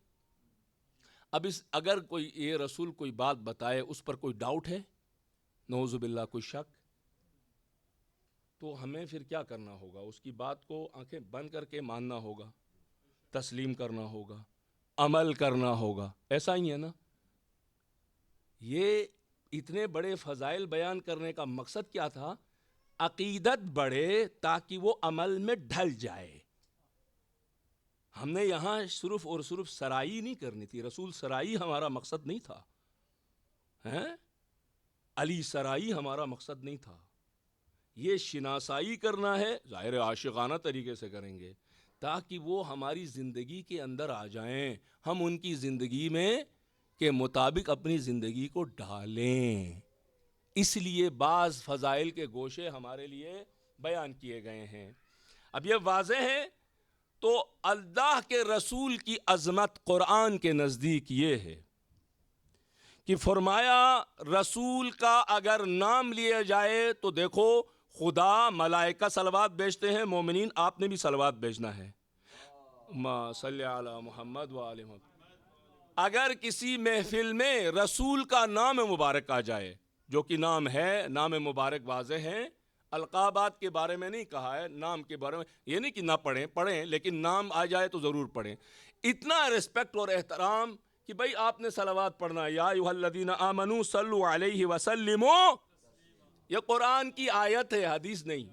اب اگر کوئی یہ رسول کوئی بات بتائے اس پر کوئی ڈاؤٹ ہے، نعوذ باللہ کوئی شک، تو ہمیں پھر کیا کرنا ہوگا؟ اس کی بات کو آنکھیں بند کر کے ماننا ہوگا، تسلیم کرنا ہوگا، عمل کرنا ہوگا، ایسا ہی ہے نا؟ یہ اتنے بڑے فضائل بیان کرنے کا مقصد کیا تھا؟ عقیدت بڑھے تاکہ وہ عمل میں ڈھل جائے۔ ہم نے یہاں صرف اور صرف سرائی نہیں کرنی تھی، رسول سرائی ہمارا مقصد نہیں تھا، علی سرائی ہمارا مقصد نہیں تھا، یہ شناسائی کرنا ہے، ظاہر عاشقانہ طریقے سے کریں گے تاکہ وہ ہماری زندگی کے اندر آ جائیں، ہم ان کی زندگی میں کے مطابق اپنی زندگی کو ڈھالیں۔ اس لیے بعض فضائل کے گوشے ہمارے لیے بیان کیے گئے ہیں۔ اب یہ واضح ہے تو اللہ کے رسول کی عظمت قرآن کے نزدیک یہ ہے کہ فرمایا رسول کا اگر نام لیا جائے تو دیکھو خدا ملائکہ صلوات بھیجتے ہیں، مومنین آپ نے بھی صلوات بھیجنا ہے، ما صلی علی محمد و آل محمد۔ اگر کسی محفل میں رسول کا نام مبارک آ جائے، جو کہ نام ہے، نام مبارک واضح ہیں، القابات کے بارے میں نہیں کہا ہے، نام کے بارے میں یہ نہیں کہ نہ پڑھیں لیکن نام آ جائے تو ضرور پڑھیں۔ اتنا ریسپیکٹ اور احترام کہ بھائی آپ نے صلوات پڑھنا ہے، یا ایھا الذین آمنوا صلوا علیہ وسلموا، یہ قرآن کی آیت ہے، حدیث نہیں.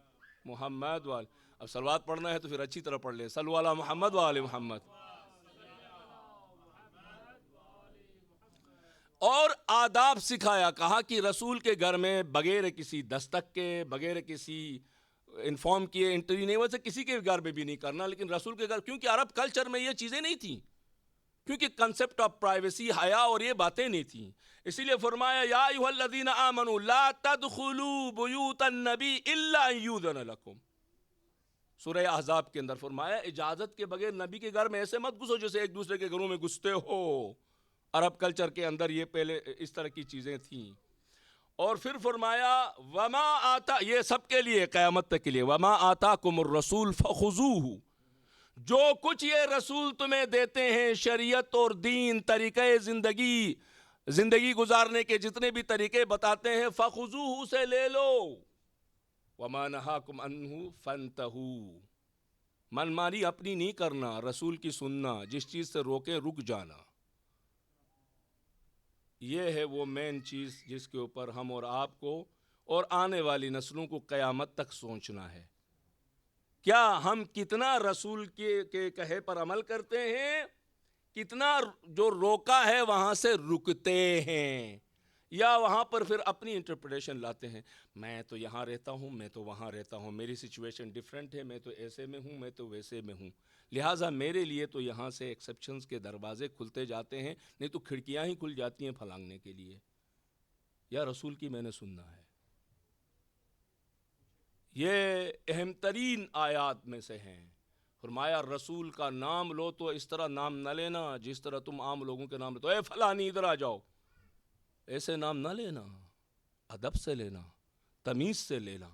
محمد وال، اب صلوات پڑھنا ہے تو پھر اچھی طرح پڑھ لیں، صلوا علی محمد وآل محمد. اور آداب سکھایا، کہا کہ رسول کے گھر میں بغیر کسی دستک کے، بغیر کسی انفارم کیے انٹری نہیں، ویسے کسی کے گھر میں بھی نہیں کرنا، لیکن رسول کے گھر، کیونکہ عرب کلچر میں یہ چیزیں نہیں تھیں، کیونکہ کنسپٹ آف پرائیویسی، حیا اور یہ باتیں نہیں تھیں. اسی لیے فرمایا یا ایھا الذین آمنوا لا تدخلوا بیوت النبی الا ان یؤذن لکم. سورہ احزاب کے اندر فرمایا اجازت کے بغیر نبی کے گھر میں ایسے مت گھسو جیسے ایک دوسرے کے گھروں میں گھستے ہو. عرب کلچر کے اندر یہ پہلے اس طرح کی چیزیں تھیں. اور پھر فرمایا وما آتا، یہ سب کے لیے قیامت تک کے لیے، وما آتاکم الرسول فخذوہ، جو کچھ یہ رسول تمہیں دیتے ہیں شریعت اور دین، طریقے زندگی گزارنے کے جتنے بھی طریقے بتاتے ہیں، فخذوہ سے لے لو، وما نہاکم عنہ فانتہوا، من مانی اپنی نہیں کرنا، رسول کی سننا، جس چیز سے روکے رک جانا. یہ ہے وہ مین چیز جس کے اوپر ہم اور آپ کو اور آنے والی نسلوں کو قیامت تک سوچنا ہے. کیا ہم کتنا رسول کے کہے پر عمل کرتے ہیں، کتنا جو روکا ہے وہاں سے رکتے ہیں، یا وہاں پر پھر اپنی انٹرپریٹیشن لاتے ہیں. میں تو یہاں رہتا ہوں، میں تو وہاں رہتا ہوں، میری سچویشن ڈیفرنٹ ہے، میں تو ایسے میں ہوں، میں تو ویسے میں ہوں، لہٰذا میرے لیے تو یہاں سے ایکسیپشنز کے دروازے کھلتے جاتے ہیں، نہیں تو کھڑکیاں ہی کھل جاتی ہیں پھلانگنے کے لیے. یا رسول کی میں نے سننا ہے. یہ اہم ترین آیات میں سے ہیں. فرمایا رسول کا نام لو تو اس طرح نام نہ لینا جس طرح تم عام لوگوں کے نام لیتے ہو، اے فلانی ادھر آ جاؤ، ایسے نام نہ لینا، ادب سے لینا، تمیز سے لینا.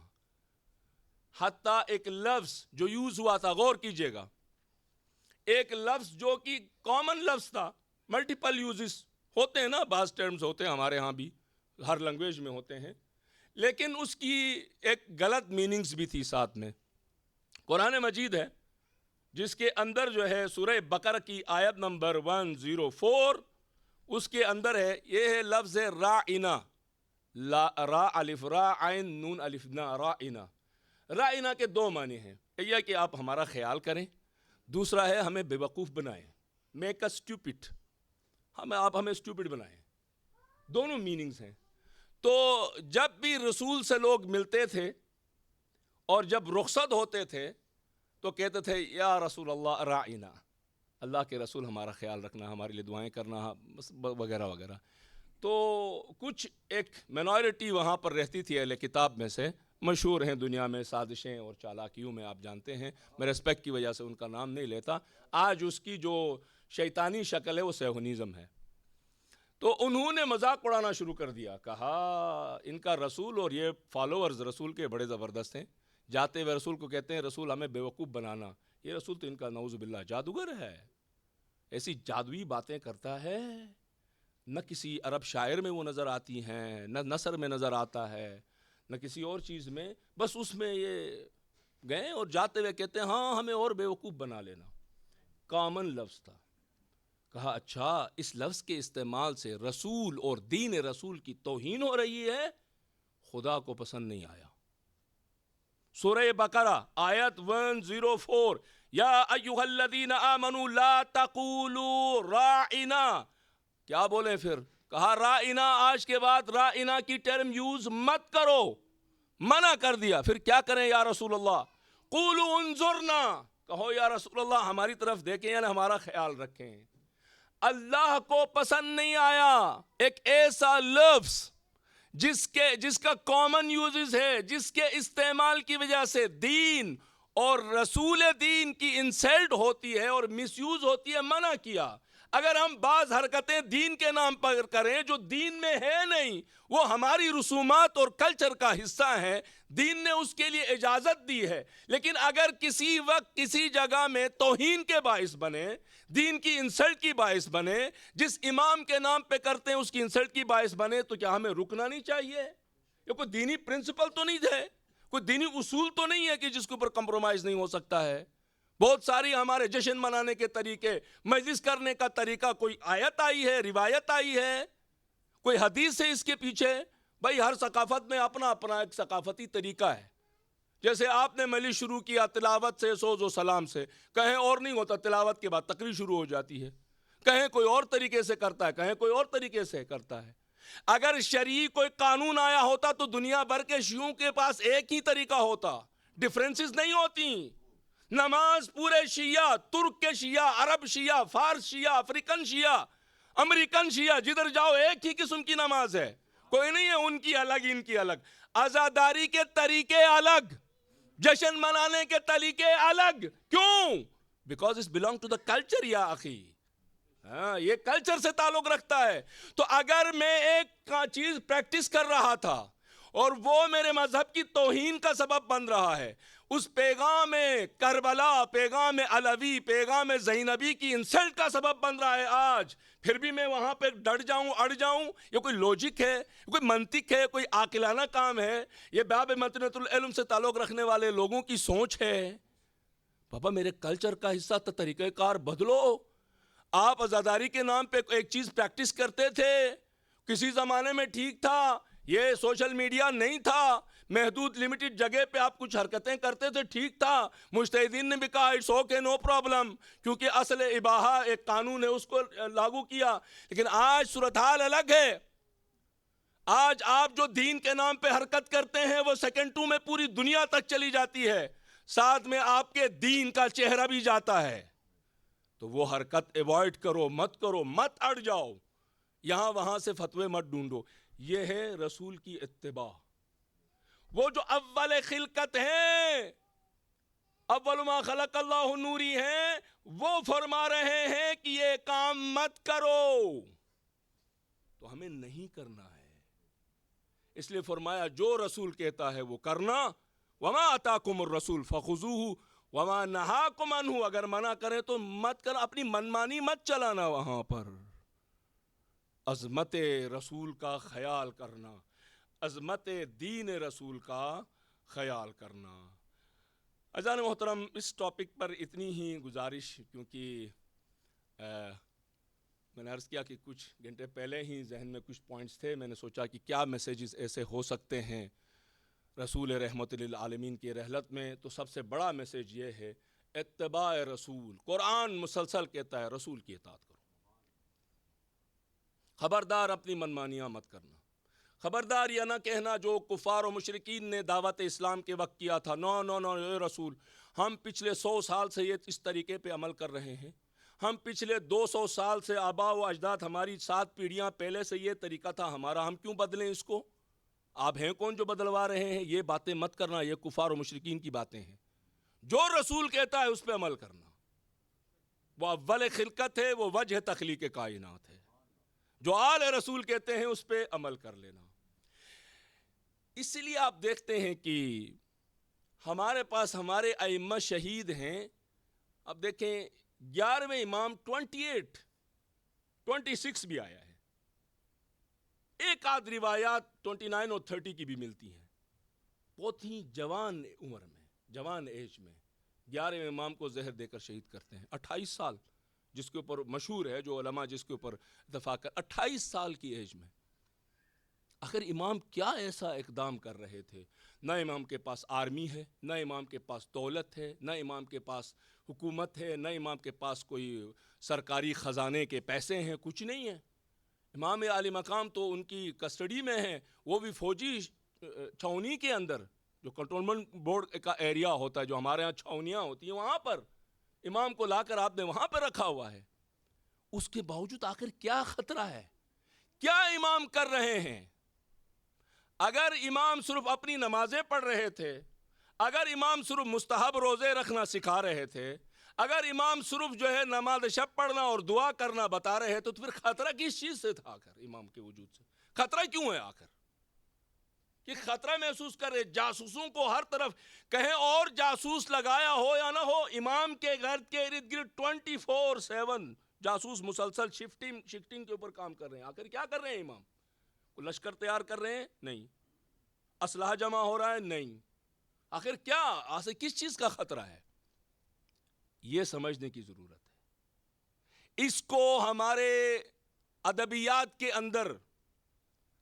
حتیٰ ایک لفظ جو یوز ہوا تھا، غور کیجئے گا، ایک لفظ جو کہ کامن لفظ تھا، ملٹیپل یوزز ہوتے ہیں نا، بعض ٹرمز ہوتے ہیں ہمارے ہاں بھی، ہر لینگویج میں ہوتے ہیں، لیکن اس کی ایک غلط میننگز بھی تھی ساتھ میں. قرآن مجید ہے جس کے اندر جو ہے سورہ بقرہ کی آیت نمبر 104، اس کے اندر ہے، یہ ہے لفظ رائنا، را الف را عین نون الف نا، رائنا. رائنا کے دو معنی ہیں، یہ کہ آپ ہمارا خیال کریں، دوسرا ہے ہمیں بے وقوف بنائیں، میک اس اسٹوپڈ، آپ ہمیں اسٹوپڈ بنائیں. دونوں میننگز ہیں. تو جب بھی رسول سے لوگ ملتے تھے اور جب رخصت ہوتے تھے تو کہتے تھے یا رسول اللہ رائنا، اللہ کے رسول ہمارا خیال رکھنا، ہمارے لیے دعائیں کرنا وغیرہ وغیرہ. تو کچھ ایک مینورٹی وہاں پر رہتی تھی اہل کتاب میں سے، مشہور ہیں دنیا میں سازشیں اور چالاکیوں میں، آپ جانتے ہیں، میں ریسپیکٹ کی وجہ سے ان کا نام نہیں لیتا. آج اس کی جو شیطانی شکل ہے وہ صہیونزم ہے. تو انہوں نے مذاق اڑانا شروع کر دیا، کہا ان کا رسول اور یہ فالوورز رسول کے بڑے زبردست ہیں، جاتے ہوئے رسول کو کہتے ہیں رسول ہمیں بیوقوف بنانا. یہ رسول تو ان کا نعوذ باللہ جادوگر ہے، ایسی جادوئی باتیں کرتا ہے، نہ کسی عرب شاعر میں وہ نظر آتی ہیں، نہ نثر میں نظر آتا ہے، نہ کسی اور چیز میں، بس اس میں یہ گئے اور جاتے ہوئے کہتے ہیں ہاں ہمیں اور بیوقوف بنا لینا. کامن لفظ تھا. کہا اچھا اس لفظ کے استعمال سے رسول اور دین رسول کی توہین ہو رہی ہے، خدا کو پسند نہیں آیا. سورہ بقرہ آیت 104، یا ایھا الذین آمنوا لا تقولوا راعنا، کیا بولیں پھر؟ کہا رائنا، آج کے بعد رائنا کی ٹرم یوز مت کرو، منع کر دیا. پھر کیا کریں یا رسول اللہ؟ قولوا انظرنا، کہو یا رسول اللہ ہماری طرف دیکھیں، یعنی ہمارا خیال رکھیں. اللہ کو پسند نہیں آیا ایک ایسا لفظ جس کا کامن یوزز ہے، جس کے استعمال کی وجہ سے دین اور رسول دین کی انسلٹ ہوتی ہے اور مس یوز ہوتی ہے، منع کیا. اگر ہم بعض حرکتیں دین کے نام پر کریں جو دین میں ہے نہیں، وہ ہماری رسومات اور کلچر کا حصہ ہیں، دین نے اس کے لیے اجازت دی ہے، لیکن اگر کسی وقت کسی جگہ میں توہین کے باعث بنے، دین کی انسلٹ کی باعث بنے، جس امام کے نام پہ کرتے ہیں اس کی انسلٹ کی باعث بنے، تو کیا ہمیں رکنا نہیں چاہیے؟ یہ کوئی دینی پرنسپل تو نہیں ہے، کوئی دینی اصول تو نہیں ہے کہ جس کے اوپر کمپرومائز نہیں ہو سکتا ہے. بہت ساری ہمارے جشن منانے کے طریقے، مجلس کرنے کا طریقہ، کوئی آیت آئی ہے، روایت آئی ہے، کوئی حدیث ہے اس کے پیچھے؟ بھائی ہر ثقافت میں اپنا اپنا ایک ثقافتی طریقہ ہے. جیسے آپ نے مجلس شروع کیا تلاوت سے، سوز و سلام سے، کہیں اور نہیں ہوتا، تلاوت کے بعد تقریر شروع ہو جاتی ہے، کہیں کوئی اور طریقے سے کرتا ہے، کہیں کوئی اور طریقے سے کرتا ہے. اگر شرعی کوئی قانون آیا ہوتا تو دنیا بھر کے شیعوں کے پاس ایک ہی طریقہ ہوتا، ڈیفرنسز نہیں ہوتی. نماز پورے شیعہ، ترک کے شیعہ، عرب شیعہ، فارس شیعہ، افریقن شیعہ، امریکن شیعہ، جدھر جاؤ ایک ہی قسم کی نماز ہے، کوئی نہیں ہے ان کی الگ ان کی الگ. عزاداری کے طریقے الگ، جشن منانے کے طریقے الگ. کیوں؟ Because it's belong to the culture یا اخی. ہاں، یہ کلچر سے تعلق رکھتا ہے. تو اگر میں ایک چیز پریکٹس کر رہا تھا اور وہ میرے مذہب کی توہین کا سبب بن رہا ہے، اس پیغام کربلا، پیغام علوی، پیغام زینبی کی انسلٹ کا سبب بن رہا ہے آج، پھر بھی میں وہاں پہ ڈٹ جاؤں، اڑ جاؤں، یہ کوئی لوجک ہے، کوئی منطق ہے، کوئی عاقلانہ کام ہے؟ یہ باب مطنۃ العلم سے تعلق رکھنے والے لوگوں کی سوچ ہے. بابا میرے کلچر کا حصہ تو طریقہ کار بدلو. آپ عزاداری کے نام پہ ایک چیز پریکٹس کرتے تھے، کسی زمانے میں ٹھیک تھا، یہ سوشل میڈیا نہیں تھا، محدود لمیٹڈ جگہ پہ آپ کچھ حرکتیں کرتے تھے، ٹھیک تھا. مجتہدین نے بھی کہا اٹس اوکے، نو پرابلم، کیونکہ اصل اباحہ ایک قانون ہے، اس کو لاگو کیا. لیکن آج صورتحال الگ ہے. آج آپ جو دین کے نام پہ حرکت کرتے ہیں وہ سیکنڈوں میں پوری دنیا تک چلی جاتی ہے، ساتھ میں آپ کے دین کا چہرہ بھی جاتا ہے. تو وہ حرکت ایوائڈ کرو، مت اڑ جاؤ، یہاں وہاں سے فتوے مت ڈھونڈو. یہ ہے رسول کی اتباع. وہ جو اول خلقت ہیں، اول ما خلق اللہ نوری ہیں، وہ فرما رہے ہیں کہ یہ کام مت کرو، تو ہمیں نہیں کرنا ہے. اس لیے فرمایا جو رسول کہتا ہے وہ کرنا. وما آتاکم الرسول فخذوہ وما نہاکم عنہ، اگر منع کرے تو مت کر، اپنی منمانی مت چلانا. وہاں پر عظمت رسول کا خیال کرنا، عظمت دین رسول کا خیال کرنا. عزیزان محترم، اس ٹاپک پر اتنی ہی گزارش، کیونکہ میں نے عرض کیا کہ کچھ گھنٹے پہلے ہی ذہن میں کچھ پوائنٹس تھے، میں نے سوچا کہ کیا میسیجز ایسے ہو سکتے ہیں رسول رحمت للعالمین کی رحلت میں. تو سب سے بڑا میسیج یہ ہے اتباع رسول. قرآن مسلسل کہتا ہے رسول کی اطاعت کرو. خبردار اپنی منمانیاں مت کرنا. خبردار یہ نہ کہنا جو کفار و مشرکین نے دعوت اسلام کے وقت کیا تھا، نو نو نو اے رسول، ہم پچھلے 100 سال سے یہ اس طریقے پہ عمل کر رہے ہیں، ہم پچھلے 200 سال سے آباء و اجداد، ہماری 7 پیڑھیاں پہلے سے یہ طریقہ تھا ہمارا، ہم کیوں بدلیں اس کو؟ آپ ہیں کون جو بدلوا رہے ہیں؟ یہ باتیں مت کرنا، یہ کفار و مشرکین کی باتیں ہیں. جو رسول کہتا ہے اس پہ عمل کرنا. وہ اول خلقت ہے، وہ وجہ تخلیق کائنات ہے. جو آل رسول کہتے ہیں اس پہ عمل کر لینا. اس لیے آپ دیکھتے ہیں کہ ہمارے پاس ہمارے ائمہ شہید ہیں. اب دیکھیں 11ویں امام 26 بھی آیا ہے، ایک آدھ روایات 29 اور 30 کی بھی ملتی ہیں. بہت ہی جوان عمر میں، جوان ایج میں 11ویں امام کو زہر دے کر شہید کرتے ہیں. 28 سال، جس کے اوپر مشہور ہے، جو علماء جس کے اوپر اتفاق کر، 28 سال کی ایج میں. آخر امام کیا ایسا اقدام کر رہے تھے؟ نہ امام کے پاس آرمی ہے، نہ امام کے پاس دولت ہے، نہ امام کے پاس حکومت ہے، نہ امام کے پاس کوئی سرکاری خزانے کے پیسے ہیں، کچھ نہیں ہے. امام عالی مقام تو ان کی کسٹڈی میں ہیں، وہ بھی فوجی چھاونی کے اندر، جو کنٹرولمنٹ بورڈ کا ایریا ہوتا ہے، جو ہمارے ہاں چھاونیاں ہوتی ہیں، وہاں پر امام کو لا کر آپ نے وہاں پہ رکھا ہوا ہے. اس کے باوجود آخر کیا خطرہ ہے؟ کیا امام کر رہے ہیں؟ اگر امام صرف اپنی نمازیں پڑھ رہے تھے، اگر امام صرف مستحب روزے رکھنا سکھا رہے تھے، اگر امام صرف جو ہے نماز شب پڑھنا اور دعا کرنا بتا رہے تو پھر خطرہ کس چیز سے تھا؟ آخر امام کے وجود سے خطرہ کیوں ہے؟ آخر کہ خطرہ محسوس کر رہے، جاسوسوں کو ہر طرف کہیں اور جاسوس لگایا ہو یا نہ ہو، امام کے گھر کے ارد گرد 24/7 جاسوس مسلسل شفٹنگ کے اوپر کام کر رہے ہیں. آخر کیا کر رہے ہیں امام؟ لشکر تیار کر رہے ہیں؟ نہیں. اسلحہ جمع ہو رہا ہے؟ نہیں. آخر کیا؟ آخر کس چیز کا خطرہ ہے؟ یہ سمجھنے کی ضرورت ہے. اس کو ہمارے ادبیات کے اندر،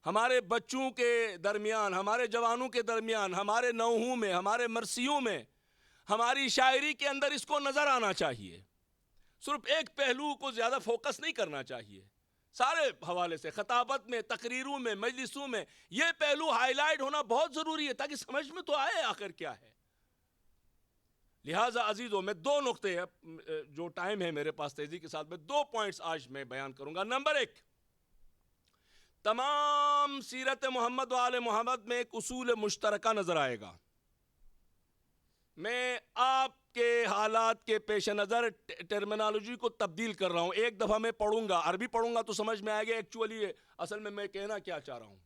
ہمارے بچوں کے درمیان، ہمارے جوانوں کے درمیان، ہمارے نوحوں میں، ہمارے مرثیوں میں، ہماری شاعری کے اندر اس کو نظر آنا چاہیے. صرف ایک پہلو کو زیادہ فوکس نہیں کرنا چاہیے. سارے حوالے سے، خطابت میں، تقریروں میں، مجلسوں میں یہ پہلو ہائی لائٹ ہونا بہت ضروری ہے تاکہ سمجھ میں تو آئے آخر کیا ہے. لہٰذا عزیزوں، میں 2 نقطے جو ٹائم ہے میرے پاس تیزی کے ساتھ میں 2 پوائنٹس آج میں بیان کروں گا. نمبر 1، تمام سیرت محمد و آل محمد میں ایک اصول مشترکہ نظر آئے گا. میں آپ کے حالات کے پیش نظر ٹرمینالوجی کو تبدیل کر رہا ہوں. ایک دفعہ میں پڑھوں گا، عربی پڑھوں گا تو سمجھ میں آئے گا ایکچولی اصل میں کہنا کیا چاہ رہا ہوں.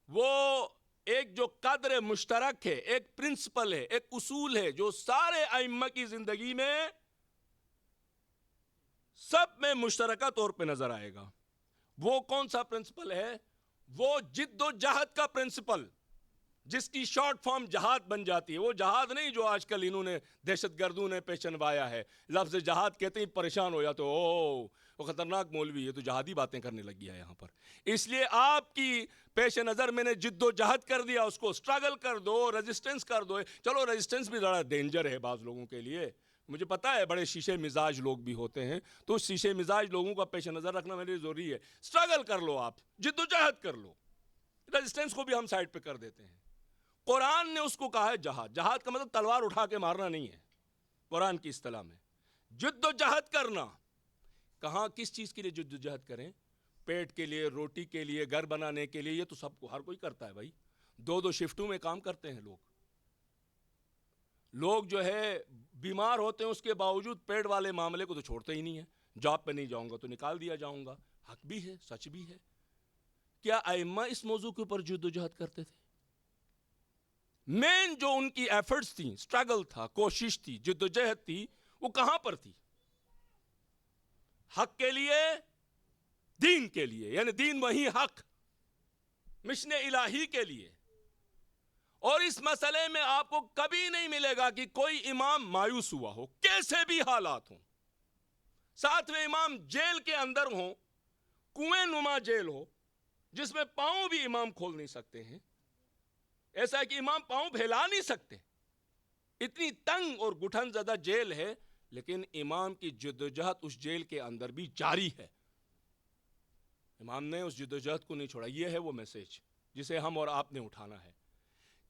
وہ ایک جو قدر مشترک ہے، ایک پرنسپل ہے، ایک اصول ہے جو سارے ائمہ کی زندگی میں سب میں مشترکہ طور پہ نظر آئے گا. وہ کون سا پرنسپل ہے؟ وہ جد و جہد کا پرنسپل، جس کی شارٹ فارم جہاد بن جاتی ہے. وہ جہاد نہیں جو آج کل انہوں نے دہشت گردوں نے پیشنوایا ہے. لفظ جہاد کہتے ہی پریشان ہو جاتے، او وہ خطرناک مولوی ہے تو جہادی باتیں کرنے لگ گیا یہاں پر. اس لیے آپ کی پیش نظر میں نے جد و جہد کر دیا، اس کو سٹرگل کر دو، ریزسٹنس کر دو. چلو ریزسٹنس بھی ذرا ڈینجر ہے بعض لوگوں کے لیے، مجھے پتا ہے بڑے شیشے مزاج لوگ بھی ہوتے ہیں، تو اس شیشے مزاج لوگوں کا پیش نظر رکھنا میرے لیے ضروری ہے. سٹرگل کر لو، آپ جد و جہد کر لو. ریزسٹنس کو بھی ہم سائڈ پہ کر دیتے ہیں. قرآن نے اس کو کہا ہے جہاد. جہاد کا مطلب تلوار اٹھا کے مارنا نہیں ہے قرآن کی اصطلاح میں. جد و جہد کرنا، کہاں کس چیز کے لیے جد و جہد کریں؟ پیٹ کے لیے، روٹی کے لیے، گھر بنانے کے لیے. یہ تو سب کو، ہر کوئی کرتا ہے بھائی. 2 شفٹوں میں کام کرتے ہیں لوگ جو ہے بیمار ہوتے ہیں، اس کے باوجود پیٹ والے معاملے کو تو چھوڑتے ہی نہیں ہیں. جاب پہ نہیں جاؤں گا تو نکال دیا جاؤں گا. حق بھی ہے، سچ بھی ہے. کیا ائمہ اس موضوع کے اوپر جد و جہد کرتے تھے؟ مین جو ان کی ایفرٹس تھیں، سٹرگل تھا، کوشش تھی، جد و جہد تھی، وہ کہاں پر تھی؟ حق کے لیے، دین کے لیے، یعنی دین وہی حق، مشن الہی کے لیے. اور اس مسئلے میں آپ کو کبھی نہیں ملے گا کہ کوئی امام مایوس ہوا ہو، کیسے بھی حالات ہوں. 7ویں امام جیل کے اندر ہوں، کنویں نما جیل ہو جس میں پاؤں بھی امام کھول نہیں سکتے ہیں. ایسا ہے کہ امام پاؤں پھیلا نہیں سکتے، اتنی تنگ اور گٹھن زدہ جیل ہے، لیکن امام کی جدوجہد اس جیل کے اندر بھی جاری ہے. امام نے اس جدوجہد کو نہیں چھوڑا. یہ ہے وہ میسج جسے ہم اور آپ نے اٹھانا ہے.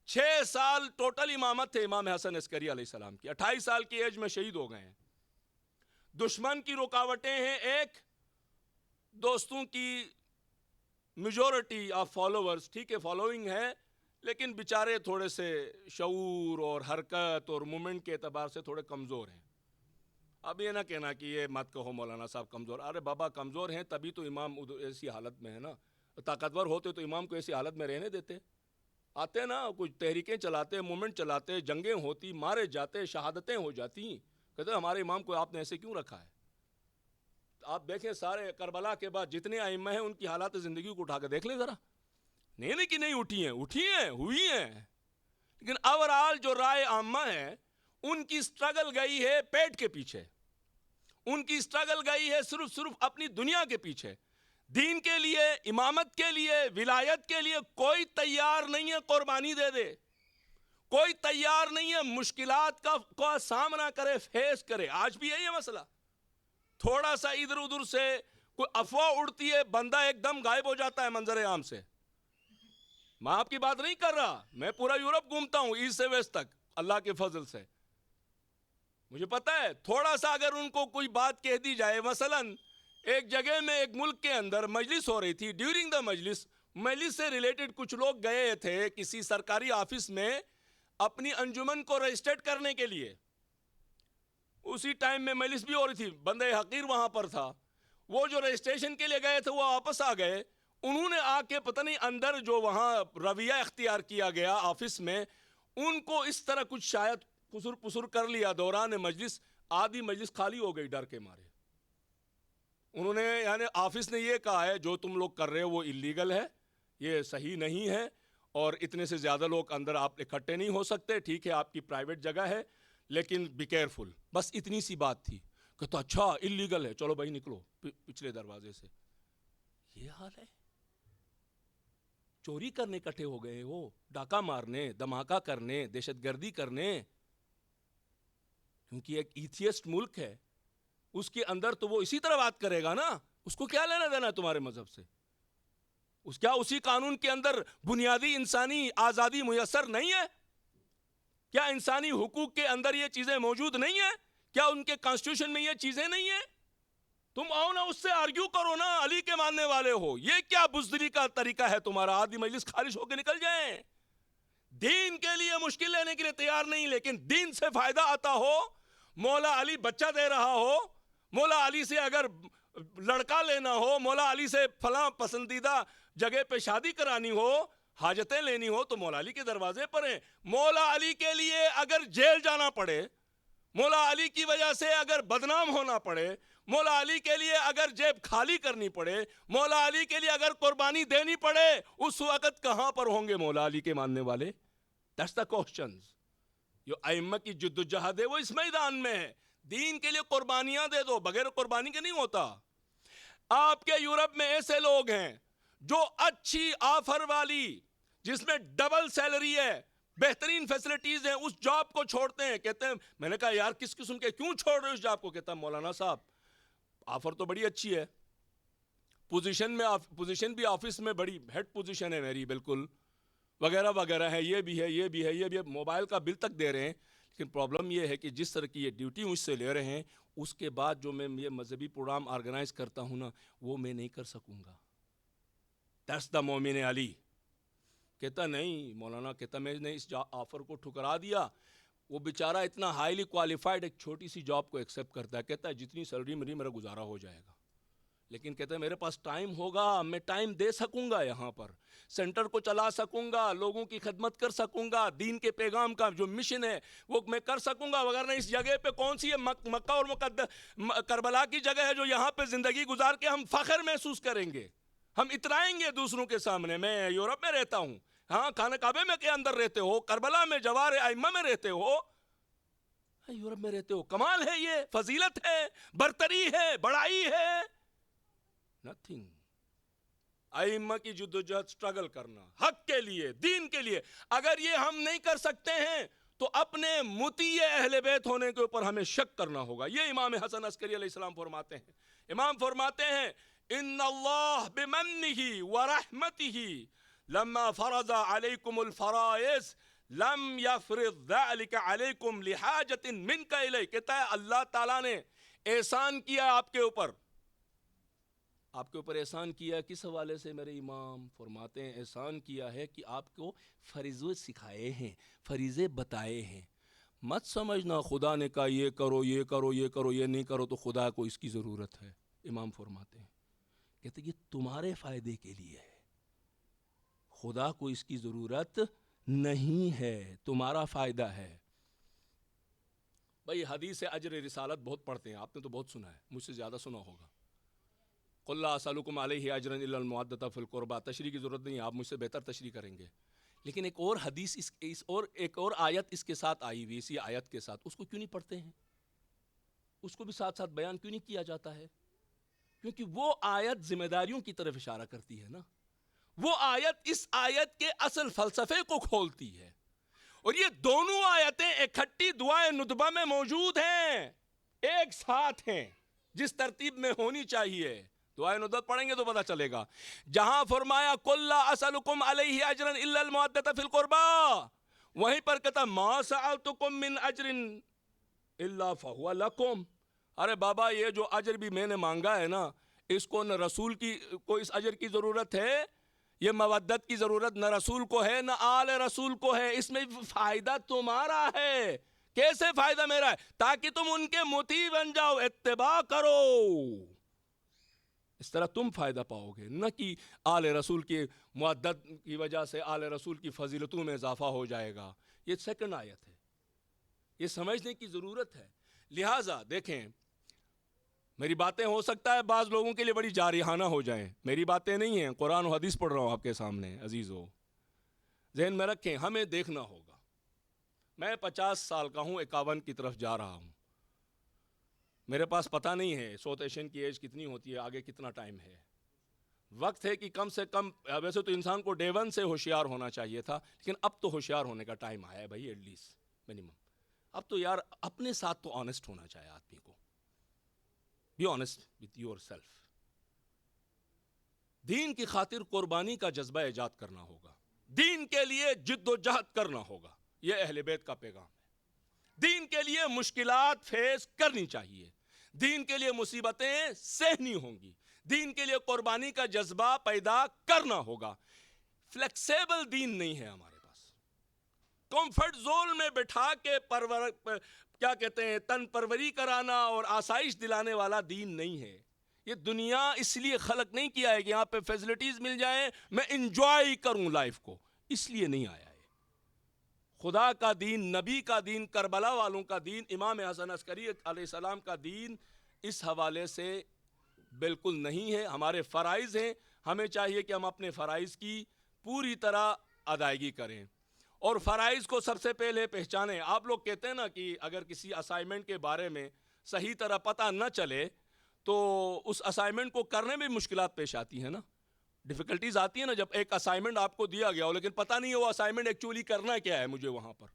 6 سال ٹوٹل امامت تھے امام حسن عسکری علیہ السلام کی. 28 سال کی ایج میں شہید ہو گئے ہیں. دشمن کی رکاوٹیں ہیں، ایک دوستوں کی میجورٹی آف فالوورز، ٹھیک ہے فالوئنگ ہے، لیکن بیچارے تھوڑے سے شعور اور حرکت اور مومنٹ کے اعتبار سے تھوڑے کمزور ہیں. اب یہ نہ کہنا کہ یہ مت کہو مولانا صاحب کمزور. ارے بابا کمزور ہیں تبھی تو امام ایسی حالت میں ہے نا. طاقتور ہوتے تو امام کو ایسی حالت میں رہنے دیتے. آتے نا کچھ تحریکیں چلاتے، مومنٹ چلاتے، جنگیں ہوتی، مارے جاتے، شہادتیں ہو جاتی. کہتے ہمارے امام کو آپ نے ایسے کیوں رکھا ہے؟ آپ دیکھیں سارے کربلا کے بعد جتنے ائمہ ہیں ان کی حالات زندگی کو اٹھا کے دیکھ لیں ذرا. نہیں کہ نہیں اٹھی ہیں، ہوئی ہیں، لیکن اوورآل جو رائے عامہ ہے ان کی سٹرگل گئی ہے پیٹ کے پیچھے. ان کی سٹرگل گئی ہے صرف اپنی دنیا کے پیچھے. دین کے لیے، امامت کے لیے، ولایت کے لیے کوئی تیار نہیں ہے قربانی دے دے. کوئی تیار نہیں ہے مشکلات کا سامنا کرے، فیس کرے. آج بھی ہے یہ مسئلہ. تھوڑا سا ادھر ادھر سے کوئی افواہ اڑتی ہے، بندہ ایک دم غائب ہو جاتا ہے منظر عام سے. میں آپ کی بات نہیں کر رہا، میں پورا یورپ گھومتا ہوں ایسٹ سے ویسٹ تک اللہ کے فضل سے. مجھے پتا ہے تھوڑا سا اگر ان کو کوئی بات کہہ دی جائے، مثلا ایک جگہ میں ایک ملک کے اندر مجلس ہو رہی تھی. ڈیورنگ دا مجلس سے ریلیٹڈ کچھ لوگ گئے تھے کسی سرکاری آفس میں اپنی انجمن کو رجسٹرڈ کرنے کے لیے. اسی ٹائم میں مجلس بھی ہو رہی تھی، بندہ حقیر وہاں پر تھا. وہ جو رجسٹریشن کے لیے گئے تھے وہ واپس آ گئے. انہوں نے آ کے پتہ نہیں اندر جو وہاں رویہ اختیار کیا گیا آفس میں، ان کو اس طرح کچھ شاید قصور پسر کر لیا دوران مجلس. آدھی مجلس خالی ہو گئی ڈر کے مارے. انہوں نے یعنی آفس نے یہ کہا ہے جو تم لوگ کر رہے ہو وہ اللیگل ہے، یہ صحیح نہیں ہے، اور اتنے سے زیادہ لوگ اندر آپ اکٹھے نہیں ہو سکتے. ٹھیک ہے آپ کی پرائیویٹ جگہ ہے، لیکن بی کیئرفل. بس اتنی سی بات تھی. کہتا اچھا اللیگل ہے, چلو بھائی نکلو پچھلے دروازے سے. یہ حال ہے. چوری کرنے کٹھے ہو گئے ہو, ڈاکہ مارنے, دھماکہ کرنے, دہشت گردی کرنے. کیونکہ ایک ایتھیسٹ ملک ہے, اس کے اندر تو وہ اسی طرح بات کرے گا نا. اس کو کیا لینا دینا ہے تمہارے مذہب سے؟ اسی قانون کے اندر بنیادی انسانی آزادی میسر نہیں ہے؟ کیا انسانی حقوق کے اندر یہ چیزیں موجود نہیں ہیں؟ کیا ان کے کانسٹیٹیوشن میں یہ چیزیں نہیں ہیں؟ تم آؤ نا اس سے آرگیو کرو نا, علی کے ماننے والے ہو. یہ کیا بزدلی کا طریقہ ہے تمہارا؟ آدھی مجلس خارج ہو کے نکل جائیں. دین کے لیے مشکل لینے کے لیے تیار نہیں, لیکن دین سے فائدہ آتا ہو, مولا علی بچہ دے رہا ہو, مولا علی سے اگر لڑکا لینا ہو, مولا علی سے فلاں پسندیدہ جگہ پہ شادی کرانی ہو, حاجتیں لینی ہو, تو مولا علی کے دروازے پر ہیں. مولا علی کے لیے اگر جیل جانا پڑے, مولا علی کی وجہ سے اگر بدنام ہونا پڑے, مولا علی کے لیے اگر جیب خالی کرنی پڑے, مولا علی کے لیے اگر قربانی دینی پڑے, اس وقت کہاں پر ہوں گے مولا علی کے ماننے والے؟ That's the questions. جو ائمہ کی جد و جہد ہے وہ اس میدان میں ہے. دین کے لیے قربانیاں دے دو, بغیر قربانی کے نہیں ہوتا. آپ کے یورپ میں ایسے لوگ ہیں جو اچھی آفر والی, جس میں ڈبل سیلری ہے, بہترین فیسلٹیز ہیں, اس جاب کو چھوڑتے ہیں. کہتے ہیں, میں نے کہا یار کس قسم کے, کیوں چھوڑ رہے ہو اس جاب کو؟ کہتا ہے مولانا صاحب آفر تو بڑی اچھی ہے, پوزیشن بھی آفس میں بڑی ہیڈ پوزیشن ہے میری بالکل, وغیرہ وغیرہ ہے, یہ بھی ہے, یہ بھی ہے, یہ بھی ہے, موبائل کا بل تک دے رہے ہیں. لیکن پرابلم یہ ہے کہ جس طرح کی یہ ڈیوٹی مجھ سے لے رہے ہیں, اس کے بعد جو میں یہ مذہبی پروگرام آرگنائز کرتا ہوں نا, وہ میں نہیں کر سکوں گا. That's the مومن علی. کہتا نہیں مولانا, کہتا میں نے اس آفر کو ٹھکرا دیا. وہ بیچارہ اتنا ہائیلی کوالیفائڈ ایک چھوٹی سی جاب کو ایکسیپٹ کرتا ہے. کہتا ہے جتنی سیلری میری, میرا گزارا ہو جائے گا, لیکن کہتا ہے میرے پاس ٹائم ہوگا, میں ٹائم دے سکوں گا, یہاں پر سینٹر کو چلا سکوں گا, لوگوں کی خدمت کر سکوں گا, دین کے پیغام کا جو مشن ہے وہ میں کر سکوں گا. وغیرہ اس جگہ پہ کون سی ہے, مکہ اور کربلا کی جگہ ہے, جو یہاں پہ زندگی گزار کے ہم فخر محسوس کریں گے, ہم اترائیں گے دوسروں کے سامنے. میں یورپ میں رہتا ہوں, ہاں خانہ کعبے میں کے اندر رہتے ہو, کربلا میں جوار ائمہ میں رہتے ہو, یورپ میں رہتے ہو. کمال ہے, یہ فضیلت ہے, برتری ہے, بڑائی ہے. نتھنگ. ائمہ کی جدوجہد, اسٹرگل کرنا حق کے لیے, دین کے لیے. اگر یہ ہم نہیں کر سکتے ہیں تو اپنے مطیع اہل بیت ہونے کے اوپر ہمیں شک کرنا ہوگا. یہ امام حسن عسکری علیہ السلام فرماتے ہیں. امام فرماتے ہیں ان اللہ بمنہ ورحمتہ لما فرض علیکم الفرائض لم یفرض ذلک علیکم لحاجت منک الیہ. کہتا ہے اللہ تعالیٰ نے احسان کیا آپ کے اوپر. آپ کے اوپر احسان کیا کس حوالے سے؟ میرے امام فرماتے ہیں احسان کیا ہے کہ آپ کو فریضے سکھائے ہیں, فریضے بتائے ہیں. مت سمجھنا خدا نے کہا یہ کرو, یہ کرو, یہ کرو, یہ نہیں کرو تو خدا کو اس کی ضرورت ہے. امام فرماتے ہیں, کہتے ہیں یہ تمہارے فائدے کے لیے ہے, خدا کو اس کی ضرورت نہیں ہے, تمہارا فائدہ ہے. بھائی حدیث اجر رسالت بہت پڑھتے ہیں, آپ نے تو بہت سنا ہے, مجھ سے زیادہ سنا ہوگا. قل لا اسألکم علیہ اجرا الا المودۃ فی القربى. تشریح کی ضرورت نہیں, آپ مجھ سے بہتر تشریح کریں گے. لیکن ایک اور حدیث ایک اور آیت اس کے ساتھ آئی ہوئی, اسی آیت کے ساتھ, اس کو کیوں نہیں پڑھتے ہیں؟ اس کو بھی ساتھ ساتھ بیان کیوں نہیں کیا جاتا ہے؟ کیونکہ وہ آیت ذمہ داریوں کی طرف اشارہ کرتی ہے نا. وہ آیت اس آیت کے اصل فلسفے کو کھولتی ہے. اور یہ دونوں آیتیں اکٹھی دعائے ندبہ میں موجود ہیں, ایک ساتھ ہیں, جس ترتیب میں ہونی چاہیے. دعائے ندبت پڑھیں گے تو پتہ چلے گا. جہاں فرمایا قل لا اسألکم علیہ اجرا الا المودۃ فی القربى, وہیں پر کہتا ما سألتکم من اجر الا فہو لکم. ارے بابا یہ جو اجر بھی میں نے مانگا ہے نا, اس کو نہ رسول کی کو اس اجر کی ضرورت ہے, یہ مودت کی ضرورت نہ رسول کو ہے نہ آل رسول کو ہے. اس میں فائدہ تمہارا ہے. کیسے فائدہ میرا ہے؟ تاکہ تم ان کے مطیع بن جاؤ, اتباع کرو. اس طرح تم فائدہ پاؤ گے, نہ کہ آل رسول کی مودت کی وجہ سے آل رسول کی فضیلتوں میں اضافہ ہو جائے گا. یہ سیکنڈ آیت ہے, یہ سمجھنے کی ضرورت ہے. لہٰذا دیکھیں, میری باتیں ہو سکتا ہے بعض لوگوں کے لیے بڑی جارحانہ ہو جائیں, میری باتیں نہیں ہیں, قرآن و حدیث پڑھ رہا ہوں آپ کے سامنے. عزیزو ذہن میں رکھیں, ہمیں دیکھنا ہوگا میں 50 سال کا ہوں، 51 کی طرف جا رہا ہوں. میرے پاس پتہ نہیں ہے ساؤتھ ایشین کی ایج کتنی ہوتی ہے، آگے کتنا ٹائم ہے. وقت ہے کہ کم سے کم، ویسے تو انسان کو ڈے 1 سے ہوشیار ہونا چاہیے تھا، لیکن اب تو ہوشیار ہونے کا ٹائم آیا ہے بھائی، ایٹ لیسٹ منیمم. اب تو یار اپنے ساتھ تو آنیسٹ ہونا چاہیے آدمی کو. Be honest with yourself. دین کی خاطر قربانی کا جذبہ ایجاد کرنا ہوگا، دین کے لیے جد و جہد کرنا ہوگا. یہ اہل بیت کا پیغام ہے. دین کے لیے مشکلات فیس کرنی چاہیے، دین کے لیے مصیبتیں سہنی ہوں گی، دین کے لیے قربانی کا جذبہ پیدا کرنا ہوگا. فلیکسیبل دین نہیں ہے ہمارے پاس. کمفرٹ زون میں بٹھا کے کیا کہتے ہیں تن پروری کرانا اور آسائش دلانے والا دین نہیں ہے. یہ دنیا اس لیے خلق نہیں کیا ہے کہ یہاں پہ فیسلٹیز مل جائیں میں انجوائے کروں لائف کو، اس لیے نہیں آیا ہے. خدا کا دین، نبی کا دین، کربلا والوں کا دین، امام حسن عسکری علیہ السلام کا دین اس حوالے سے بالکل نہیں ہے. ہمارے فرائض ہیں، ہمیں چاہیے کہ ہم اپنے فرائض کی پوری طرح ادائیگی کریں اور فرائض کو سب سے پہلے پہچانیں. آپ لوگ کہتے ہیں نا کہ اگر کسی اسائنمنٹ کے بارے میں صحیح طرح پتہ نہ چلے تو اس اسائنمنٹ کو کرنے میں مشکلات پیش آتی ہیں نا، ڈیفیکلٹیز آتی ہیں نا. جب ایک اسائنمنٹ آپ کو دیا گیا ہو لیکن پتہ نہیں ہے وہ اسائنمنٹ ایکچولی کرنا کیا ہے، مجھے وہاں پر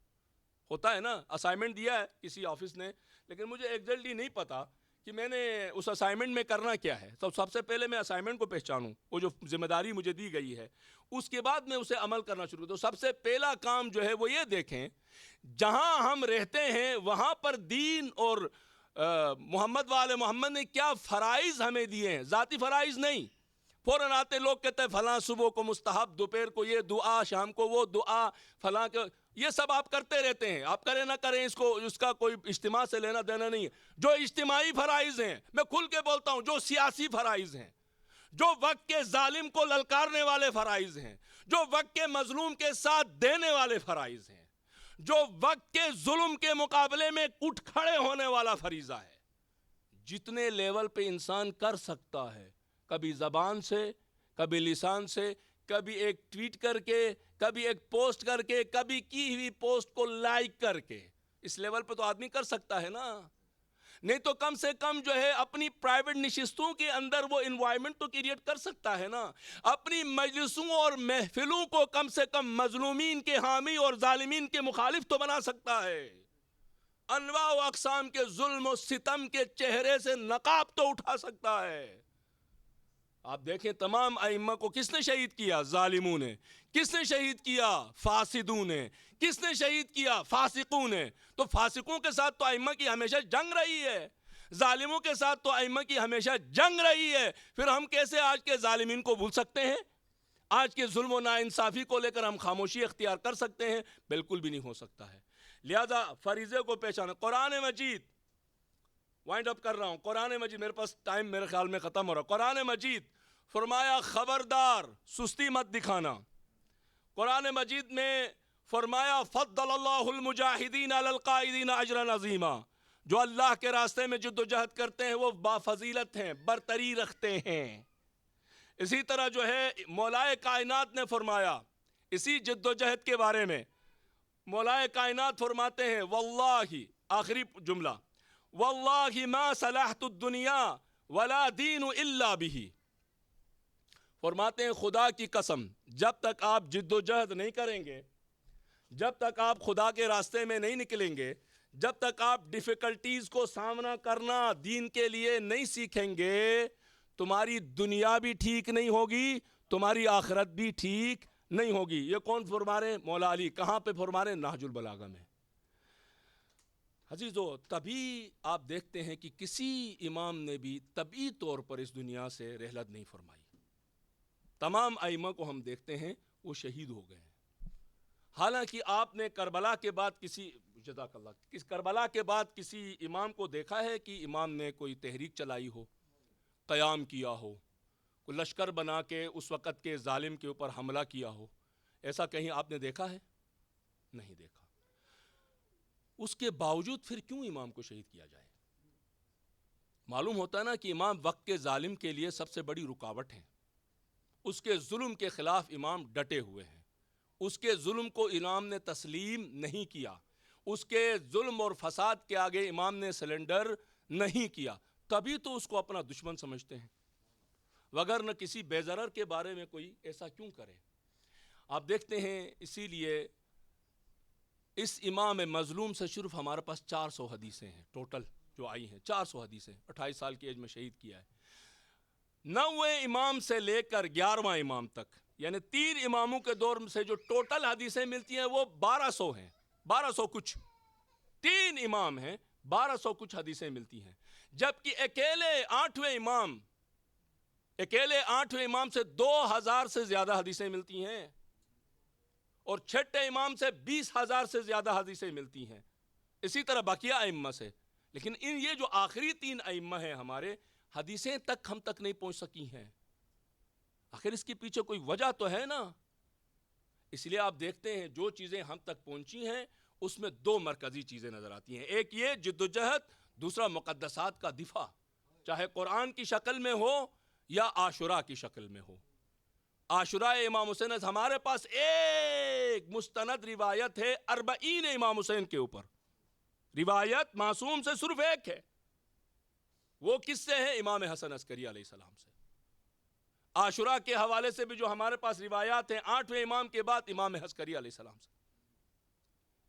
ہوتا ہے نا، اسائنمنٹ دیا ہے کسی آفس نے لیکن مجھے ایگزیکٹلی نہیں پتا کہ میں نے اس اسائنمنٹ میں کرنا کیا ہے. تو سب سے پہلے میں اسائنمنٹ کو پہچانوں، وہ جو ذمہ داری مجھے دی گئی ہے، اس کے بعد میں اسے عمل کرنا شروع کروں. تو سب سے پہلا کام جو ہے وہ یہ دیکھیں جہاں ہم رہتے ہیں وہاں پر دین اور محمد وآل محمد نے کیا فرائض ہمیں دیے ہیں. ذاتی فرائض نہیں. فوراً آتے لوگ کہتے ہیں فلاں صبح کو مستحب، دوپہر کو یہ دعا، شام کو وہ دعا، فلاں کے یہ سب آپ کرتے رہتے ہیں. آپ کریں نہ کریں اس کا کوئی اجتماع سے لینا دینا نہیں ہے. جو اجتماعی فرائض ہیں، میں کھل کے بولتا ہوں، جو سیاسی فرائض ہیں، جو وقت کے ظالم کو للکارنے والے فرائض ہیں، جو وقت کے مظلوم کے ساتھ دینے والے فرائض ہیں، جو وقت کے ظلم کے مقابلے میں اٹھ کھڑے ہونے والا فریضہ ہے، جتنے لیول پہ انسان کر سکتا ہے، کبھی زبان سے، کبھی لسان سے، کبھی ایک ٹویٹ کر کے، کبھی ایک پوسٹ کر کے، کبھی کی ہوئی پوسٹ کو لائک کر کے، اس لیول پہ تو آدمی کر سکتا ہے نا. نہیں تو کم سے کم جو ہے اپنی پرائیویٹ نشستوں کے اندر وہ انوائرمنٹ تو کریٹ کر سکتا ہے نا. اپنی مجلسوں اور محفلوں کو کم سے کم مظلومین کے حامی اور ظالمین کے مخالف تو بنا سکتا ہے. انواع و اقسام کے ظلم و ستم کے چہرے سے نقاب تو اٹھا سکتا ہے. آپ دیکھیں تمام ائمہ کو کس نے شہید کیا؟ ظالموں نے. کس نے شہید کیا؟ فاسدوں نے. کس نے شہید کیا؟ فاسقوں نے. تو فاسقوں کے ساتھ تو ائمہ کی ہمیشہ جنگ رہی ہے، ظالموں کے ساتھ تو ائمہ کی ہمیشہ جنگ رہی ہے. پھر ہم کیسے آج کے ظالمین کو بھول سکتے ہیں؟ آج کے ظلم و ناانصافی کو لے کر ہم خاموشی اختیار کر سکتے ہیں؟ بالکل بھی نہیں ہو سکتا ہے. لہذا فریضے کو پہچانا. قرآن مجید، وائنڈ اپ کر رہا ہوں، قرآن مجید، میرے پاس ٹائم میرے خیال میں ختم ہو رہا. قرآن مجید فرمایا خبردار سستی مت دکھانا. قرآن مجید میں فرمایا فضل اللہ المجاہدین علی القائدین اجرا عظیما. جو اللہ کے راستے میں جد و جہد کرتے ہیں وہ بافضیلت ہیں، برتری رکھتے ہیں. اسی طرح جو ہے مولائے کائنات نے فرمایا اسی جد و جہد کے بارے میں، مولائے کائنات فرماتے ہیں واللہ، آخری جملہ، واللہ ما صلحت الدنیا ولا دین الا بہ. فرماتے ہیں خدا کی قسم جب تک آپ جد و جہد نہیں کریں گے، جب تک آپ خدا کے راستے میں نہیں نکلیں گے، جب تک آپ ڈیفیکلٹیز کو سامنا کرنا دین کے لیے نہیں سیکھیں گے، تمہاری دنیا بھی ٹھیک نہیں ہوگی، تمہاری آخرت بھی ٹھیک نہیں ہوگی. یہ کون فرما رہے ہیں؟ مولا علی. کہاں پہ فرما رہے ہیں؟ نہج البلاغہ میں. عزیزو، تبھی آپ دیکھتے ہیں کہ کسی امام نے بھی طبعی طور پر اس دنیا سے رحلت نہیں فرمائی. تمام ائمہ کو ہم دیکھتے ہیں وہ شہید ہو گئے ہیں. حالانکہ آپ نے کربلا کے بعد جزاک اللہ، کربلا کے بعد کسی امام کو دیکھا ہے کہ امام نے کوئی تحریک چلائی ہو، قیام کیا ہو، کوئی لشکر بنا کے اس وقت کے ظالم کے اوپر حملہ کیا ہو؟ ایسا کہیں آپ نے دیکھا ہے؟ نہیں دیکھا. اس کے باوجود پھر کیوں امام کو شہید کیا جائے؟ معلوم ہوتا ہے نا کہ امام وقت کے ظالم کے لیے سب سے بڑی رکاوٹ ہیں. اس کے ظلم کے خلاف امام ڈٹے ہوئے ہیں. اس کے ظلم کو امام نے تسلیم نہیں کیا. اس کے ظلم اور فساد کے آگے امام نے سلنڈر نہیں کیا، تبھی تو اس کو اپنا دشمن سمجھتے ہیں، وگرنہ کسی بے ضرر کے بارے میں کوئی ایسا کیوں کرے؟ آپ دیکھتے ہیں، اسی لیے اس امام مظلوم سے صرف ہمارے پاس 400 حدیثیں ہیں ٹوٹل جو آئی ہیں، 400 حدیثیں، 28 سال کی ایج میں شہید کیا ہے۔ 9ویں امام سے لے کر 11واں امام تک، یعنی 3 اماموں کے دور سے جو ٹوٹل حدیثیں ملتی ہیں وہ 1200 ہیں، 1200 کچھ، 3 امام ہیں، 1200 کچھ حدیثیں ملتی ہیں، جبکہ اکیلے 8ویں امام سے 2000 سے زیادہ حدیثیں ملتی ہیں، اور 6ٹھے امام سے 20,000 سے زیادہ حدیثیں ملتی ہیں، اسی طرح بقیہ ائمہ سے۔ لیکن یہ جو آخری 3 ائمہ ہیں ہمارے، حدیثیں تک ہم تک نہیں پہنچ سکی ہیں۔ آخر اس کے پیچھے کوئی وجہ تو ہے نا۔ اس لیے آپ دیکھتے ہیں جو چیزیں ہم تک پہنچی ہیں اس میں 2 مرکزی چیزیں نظر آتی ہیں، ایک یہ جد و جہد، دوسرا مقدسات کا دفاع، چاہے قرآن کی شکل میں ہو یا عاشوراء کی شکل میں ہو۔ عاشوراء امام حسین، ہمارے پاس ایک مستند روایت ہے 40 امام حسین کے اوپر، روایت معصوم سے صرف ایک ہے، وہ کس سے ہے؟ امام حسن عسکری علیہ السلام سے۔ عاشوراء کے حوالے سے بھی جو ہمارے پاس روایات ہیں 8ویں امام کے بعد امام عسکری علیہ السلام سے۔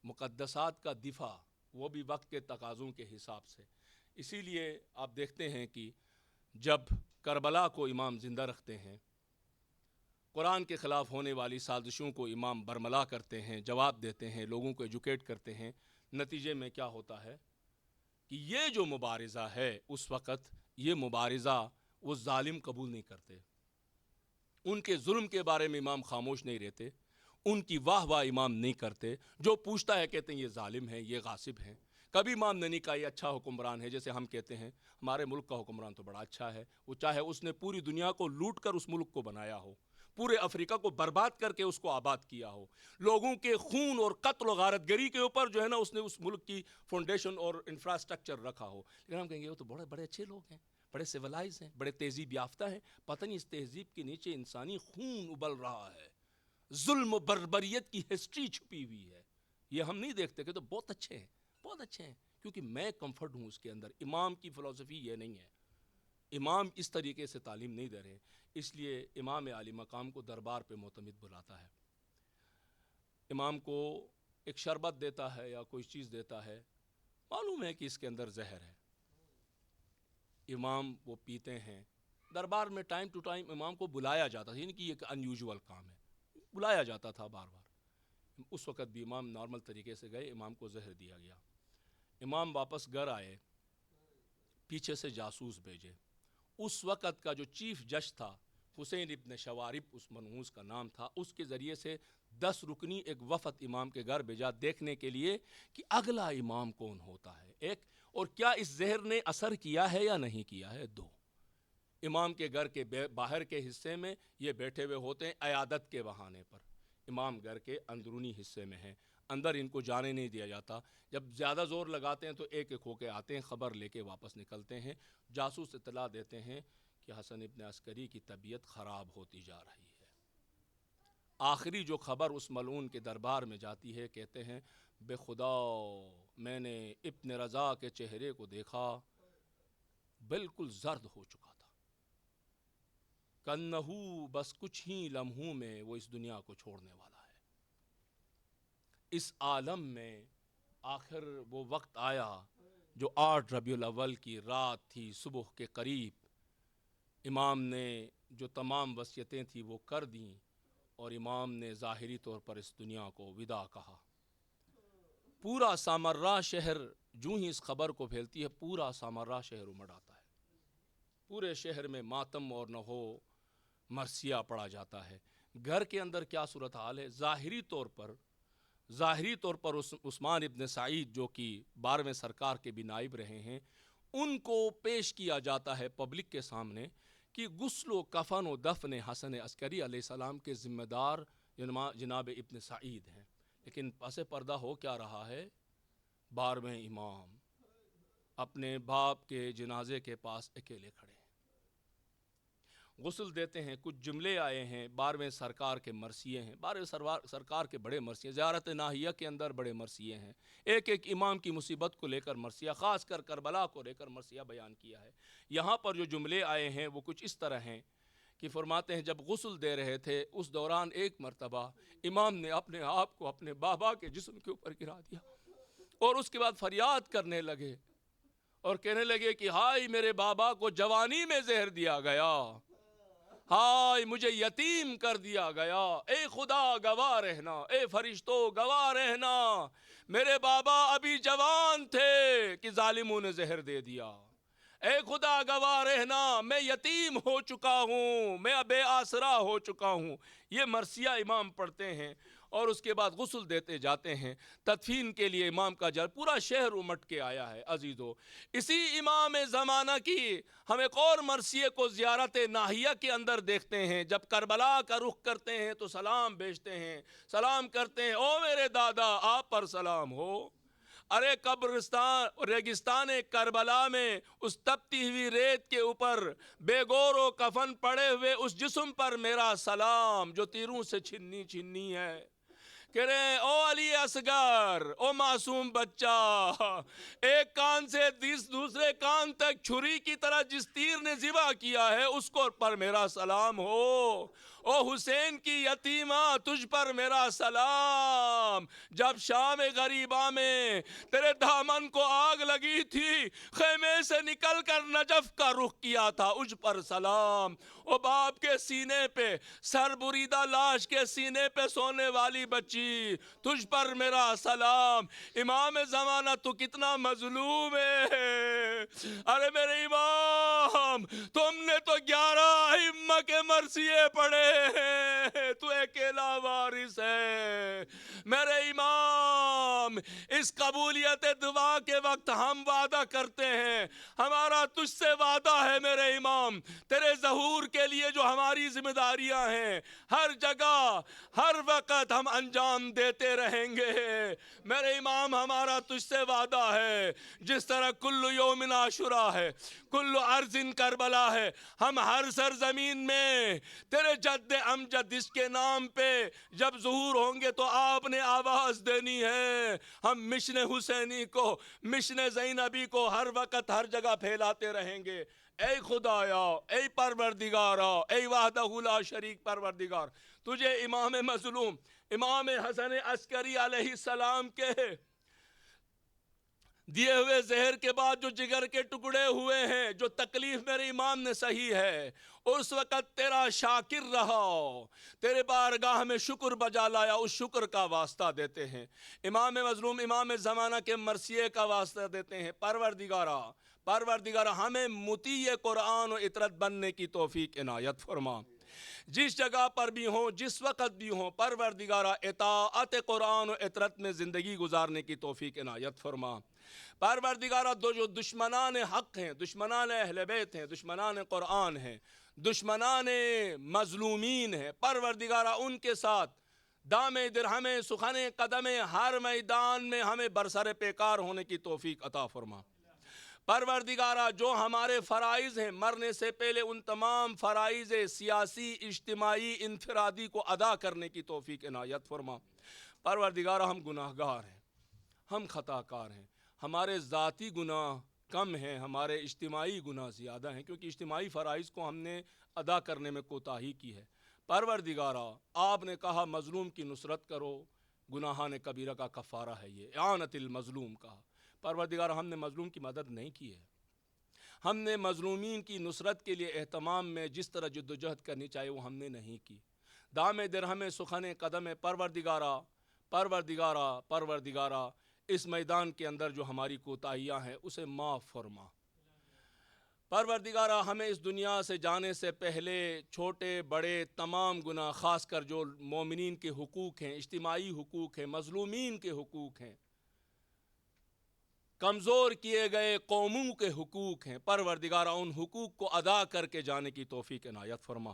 مقدسات کا دفاع، وہ بھی وقت کے تقاضوں کے حساب سے۔ اسی لیے آپ دیکھتے ہیں کہ جب کربلا کو امام زندہ رکھتے ہیں، قرآن کے خلاف ہونے والی سازشوں کو امام برملا کرتے ہیں، جواب دیتے ہیں، لوگوں کو ایجوکیٹ کرتے ہیں، نتیجے میں کیا ہوتا ہے کہ یہ جو مبارزہ ہے اس وقت، یہ مبارزہ وہ ظالم قبول نہیں کرتے، ان کے ظلم کے بارے میں امام خاموش نہیں رہتے، ان کی واہ واہ امام نہیں کرتے، جو پوچھتا ہے کہتے ہیں یہ ظالم ہے، یہ غاصب ہیں۔ کبھی امام نے نہیں کہا یہ اچھا حکمران ہے، جیسے ہم کہتے ہیں ہمارے ملک کا حکمران تو بڑا اچھا ہے، وہ چاہے اس نے پوری دنیا کو لوٹ کر اس ملک کو بنایا ہو، پورے افریقہ کو برباد کر کے اس کو آباد کیا ہو، لوگوں کے خون اور قتل و غارت گری کے اوپر جو ہے نا اس نے اس ملک کی فاؤنڈیشن اور انفراسٹرکچر رکھا ہو، لیکن ہم کہیں گے وہ تو بڑے اچھے لوگ ہیں، بڑے سیولائز ہیں، بڑے تہذیب یافتہ ہیں، پتہ نہیں اس تہذیب کے نیچے انسانی خون ابل رہا ہے، ظلم و بربریت کی ہسٹری چھپی ہوئی ہے۔ یہ ہم نہیں دیکھتے کہ تو بہت اچھے ہیں، بہت اچھے ہیں، کیونکہ میں کمفرٹ ہوں اس کے اندر۔ امام کی فلسفی یہ نہیں ہے، امام اس طریقے سے تعلیم نہیں دے رہے، اس لیے امام عالی مقام کو دربار پہ معتمد بلاتا ہے، امام کو ایک شربت دیتا ہے یا کوئی چیز دیتا ہے، معلوم ہے کہ اس کے اندر زہر ہے، امام وہ پیتے ہیں، دربار میں ٹائم ٹو ٹائم امام کو بلایا جاتا تھا، یعنی کہ یہ ایک انیوژول کام ہے، بلایا جاتا تھا بار بار۔ اس وقت بھی امام نارمل طریقے سے گئے، امام کو زہر دیا گیا، امام واپس گھر آئے، پیچھے سے جاسوس بھیجے، اس وقت کا جو چیف جج تھا حسین ابن شوارب اس منحوس کا نام تھا، اس کے ذریعے سے 10 رکنی ایک وفد امام کے گھر بھیجا دیکھنے کے لیے کہ اگلا امام کون ہوتا ہے، ایک، اور کیا اس زہر نے اثر کیا ہے یا نہیں کیا ہے، 2۔ امام کے گھر کے باہر کے حصے میں یہ بیٹھے ہوئے ہوتے ہیں عیادت کے بہانے پر، امام گھر کے اندرونی حصے میں ہیں، اندر ان کو جانے نہیں دیا جاتا، جب زیادہ زور لگاتے ہیں تو ایک ایک ہو کے آتے ہیں، خبر لے کے واپس نکلتے ہیں، جاسوس اطلاع دیتے ہیں کہ حسن ابن عسکری کی طبیعت خراب ہوتی جا رہی ہے۔ آخری جو خبر اس ملعون کے دربار میں جاتی ہے، کہتے ہیں بے خدا میں نے ابن رضا کے چہرے کو دیکھا، بالکل زرد ہو چکا تھا، کنہو بس کچھ ہی لمحوں میں وہ اس دنیا کو چھوڑنے والا ہے۔ اس عالم میں آخر وہ وقت آیا جو 8 ربیع الاول کی رات تھی، صبح کے قریب امام نے جو تمام وصیتیں تھیں وہ کر دیں، اور امام نے ظاہری طور پر اس دنیا کو وداع کہا۔ پورا سامرا شہر جو ہی اس خبر کو پھیلتی ہے، پورا سامرا شہر امڑ آتا ہے، پورے شہر میں ماتم اور نہو مرثیہ پڑا جاتا ہے۔ گھر کے اندر کیا صورتحال ہے؟ ظاہری طور پر عثمان ابن سعید جو کہ 12ویں سرکار کے بھی نائب رہے ہیں، ان کو پیش کیا جاتا ہے پبلک کے سامنے کہ غسل و کفن و دفن حسن عسکری علیہ السلام کے ذمہ دار جناب ابن سعید ہیں، لیکن پس پردہ ہو کیا رہا ہے؟ 12ویں امام اپنے باپ کے جنازے کے پاس اکیلے کھڑے ہیں۔ غسل دیتے ہیں، کچھ جملے آئے ہیں، 12ویں سرکار کے مرثیے ہیں، 12ویں سرکار کے بڑے مرثیے، زیارت ناہیہ کے اندر بڑے مرثیے ہیں، ایک ایک امام کی مصیبت کو لے کر مرثیہ، خاص کر کربلا کو لے کر مرثیہ بیان کیا ہے۔ یہاں پر جو جملے آئے ہیں وہ کچھ اس طرح ہیں کہ فرماتے ہیں جب غسل دے رہے تھے اس دوران ایک مرتبہ امام نے اپنے آپ کو اپنے بابا کے جسم کے اوپر گرا دیا اور اس کے بعد فریاد کرنے لگے اور کہنے لگے کہ ہائے میرے بابا کو جوانی میں زہر دیا گیا، ہائے مجھے یتیم کر دیا گیا، اے خدا گواہ رہنا، اے فرشتوں گواہ رہنا، میرے بابا ابھی جوان تھے کہ ظالموں نے زہر دے دیا، اے خدا گواہ رہنا میں یتیم ہو چکا ہوں، میں بے آسرا ہو چکا ہوں۔ یہ مرثیہ امام پڑھتے ہیں اور اس کے بعد غسل دیتے جاتے ہیں۔ تدفین کے لیے امام کا پورا شہر امٹ کے آیا ہے عزیزو۔ اسی امام زمانہ کی ہم ایک اور مرثیے کو زیارت ناہیہ کے اندر دیکھتے ہیں، جب کربلا کا رخ کرتے ہیں تو سلام بھیجتے ہیں، سلام کرتے ہیں، او میرے دادا آپ پر سلام ہو، ارے قبرستان ریگستان کربلا میں اس تپتی ہوئی ریت کے اوپر بے گور و کفن پڑے ہوئے اس جسم پر میرا سلام جو تیروں سے چھنی چھنی ہے، کہ رہے او علی اصغر، او معصوم بچہ، ایک کان سے دوسرے کان تک چھری کی طرح جس تیر نے ذبح کیا ہے اس کو پر میرا سلام ہو، او حسین کی یتیمہ تجھ پر میرا سلام، جب شام غریبہ میں تیرے دامن کو آگ لگی تھی، خیمے سے نکل کر نجف کا رخ کیا تھا اجھ پر سلام، او باپ کے سینے پہ سر بریدہ لاش کے سینے پہ سونے والی بچی تجھ پر میرا سلام، امام زمانہ تو کتنا مظلوم ہے، ارے میرے امام تم نے تو 11 ائمہ کے مرثیے پڑھے ہیں، تو اکیلا وارث ہے میرے امام۔ اس قبولیت دعا کے وقت ہم وعدہ کرتے ہیں، ہمارا تجھ سے وعدہ ہے میرے امام، تیرے ظہور کے لیے جو ہماری ذمہ داریاں ہیں ہر جگہ ہر وقت ہم انجام دیتے رہیں گے میرے امام، ہمارا تجھ سے وعدہ ہے، جس طرح کل یوم عاشوراء ہے، کل ارض کربلا ہے، ہم ہر سرزمین میں تیرے جد امجد اس کے نام پہ جب ظہور ہوں گے تو آپ نے آواز دینی ہے، ہم مشن حسینی کو مشن زینبی کو ہر وقت ہر جگہ پھیلاتے رہیں گے۔ اے خدایا، اے پروردگارا، اے وحدہ لا شریک پروردگار، تجھے امام مظلوم امام حسن عسکری علیہ السلام کے دیے ہوئے زہر کے بعد جو جگر کے ٹکڑے ہوئے ہیں، جو تکلیف میرے امام نے سہی ہے، اس وقت تیرا شاکر رہا، تیرے بارگاہ میں شکر بجا لایا، اس شکر کا واسطہ دیتے ہیں۔ امام مظلوم امام زمانہ کے مرثیے کا واسطہ دیتے ہیں، پروردگارہ ہمیں مطیع قرآن و اطرت بننے کی توفیق عنایت فرما، جس جگہ پر بھی ہوں جس وقت بھی ہوں، پروردگارہ اطاعت قرآن و اطرت میں زندگی گزارنے کی توفیق عنایت فرما۔ پروردگارہ جو دشمنان حق ہیں، دشمنان اہل بیت ہیں، دشمنان قرآن ہیں، دشمنان مظلومین ہیں، پروردگارہ ان کے ساتھ دام درہم سخن قدم ہر میدان میں ہمیں برسر پیکار ہونے کی توفیق عطا فرما۔ پروردگارہ جو ہمارے فرائض ہیں، مرنے سے پہلے ان تمام فرائض سیاسی، اجتماعی، انفرادی کو ادا کرنے کی توفیق عنایت فرما۔ پروردگارہ ہم گناہگار ہیں، ہم خطا کار ہیں، ہمارے ذاتی گناہ کم ہیں، ہمارے اجتماعی گناہ زیادہ ہیں، کیونکہ اجتماعی فرائض کو ہم نے ادا کرنے میں کوتاہی کی ہے۔ پروردگارہ آپ نے کہا مظلوم کی نصرت کرو، گناہان کبیرہ کا کفارہ ہے یہ، اعانت المظلوم کہا۔ پروردگارہ ہم نے مظلوم کی مدد نہیں کی ہے، ہم نے مظلومین کی نصرت کے لیے اہتمام میں جس طرح جد و جہد کرنی چاہیے وہ ہم نے نہیں کی۔ دام درہم سخن قدم پروردگارہ اس میدان کے اندر جو ہماری کوتاہیاں ہیں اسے معاف فرما۔ پروردگارہ ہمیں اس دنیا سے جانے سے پہلے چھوٹے بڑے تمام گناہ، خاص کر جو مومنین کے حقوق ہیں، اجتماعی حقوق ہیں، مظلومین کے حقوق ہیں، کمزور کیے گئے قوموں کے حقوق ہیں، پروردگارہ ان حقوق کو ادا کر کے جانے کی توفیق عنایت فرما۔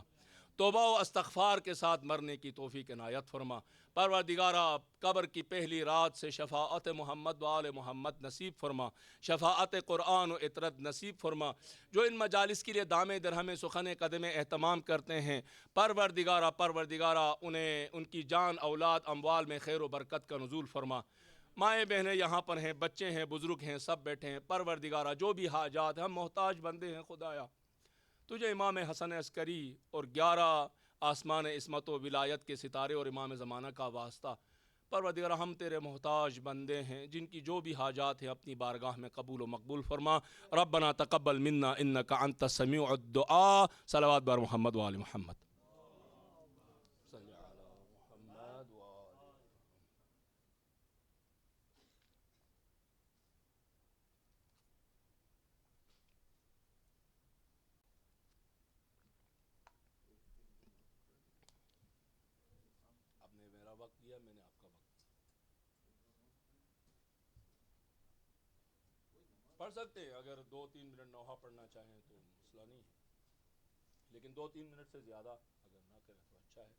توبہ و استغفار کے ساتھ مرنے کی توفیق عنایت فرما۔ پروردگارا قبر کی پہلی رات سے شفاعت محمد و آل محمد نصیب فرما، شفاعت قرآن و عطرت نصیب فرما۔ جو ان مجالس کے لیے دام درہم سخن قدم اہتمام کرتے ہیں، پروردگارا انہیں ان کی جان اولاد اموال میں خیر و برکت کا نزول فرما۔ مائیں بہنیں یہاں پر ہیں، بچے ہیں، بزرگ ہیں، سب بیٹھے ہیں، پروردگارا جو بھی حاجات ہیں، ہم محتاج بندے ہیں خدایا، تجھے امام حسن عسکری اور 11 آسمان عصمت و ولایت کے ستارے اور امام زمانہ کا واسطہ، پروردگار ہم تیرے محتاج بندے ہیں، جن کی جو بھی حاجات ہیں اپنی بارگاہ میں قبول و مقبول فرما۔ ربنا تقبل منا انک انت السمیع الدعاء۔ صلوات بر محمد و آل محمد۔ آپ نے میرا وقت دیا، میں نے آپ کا وقت پڑھ سکتے ہیں، اگر 2-3 منٹ نوحہ پڑھنا چاہیں تو مسئلہ نہیں ہے، لیکن 2-3 منٹ سے زیادہ اگر نہ کریں تو اچھا ہے۔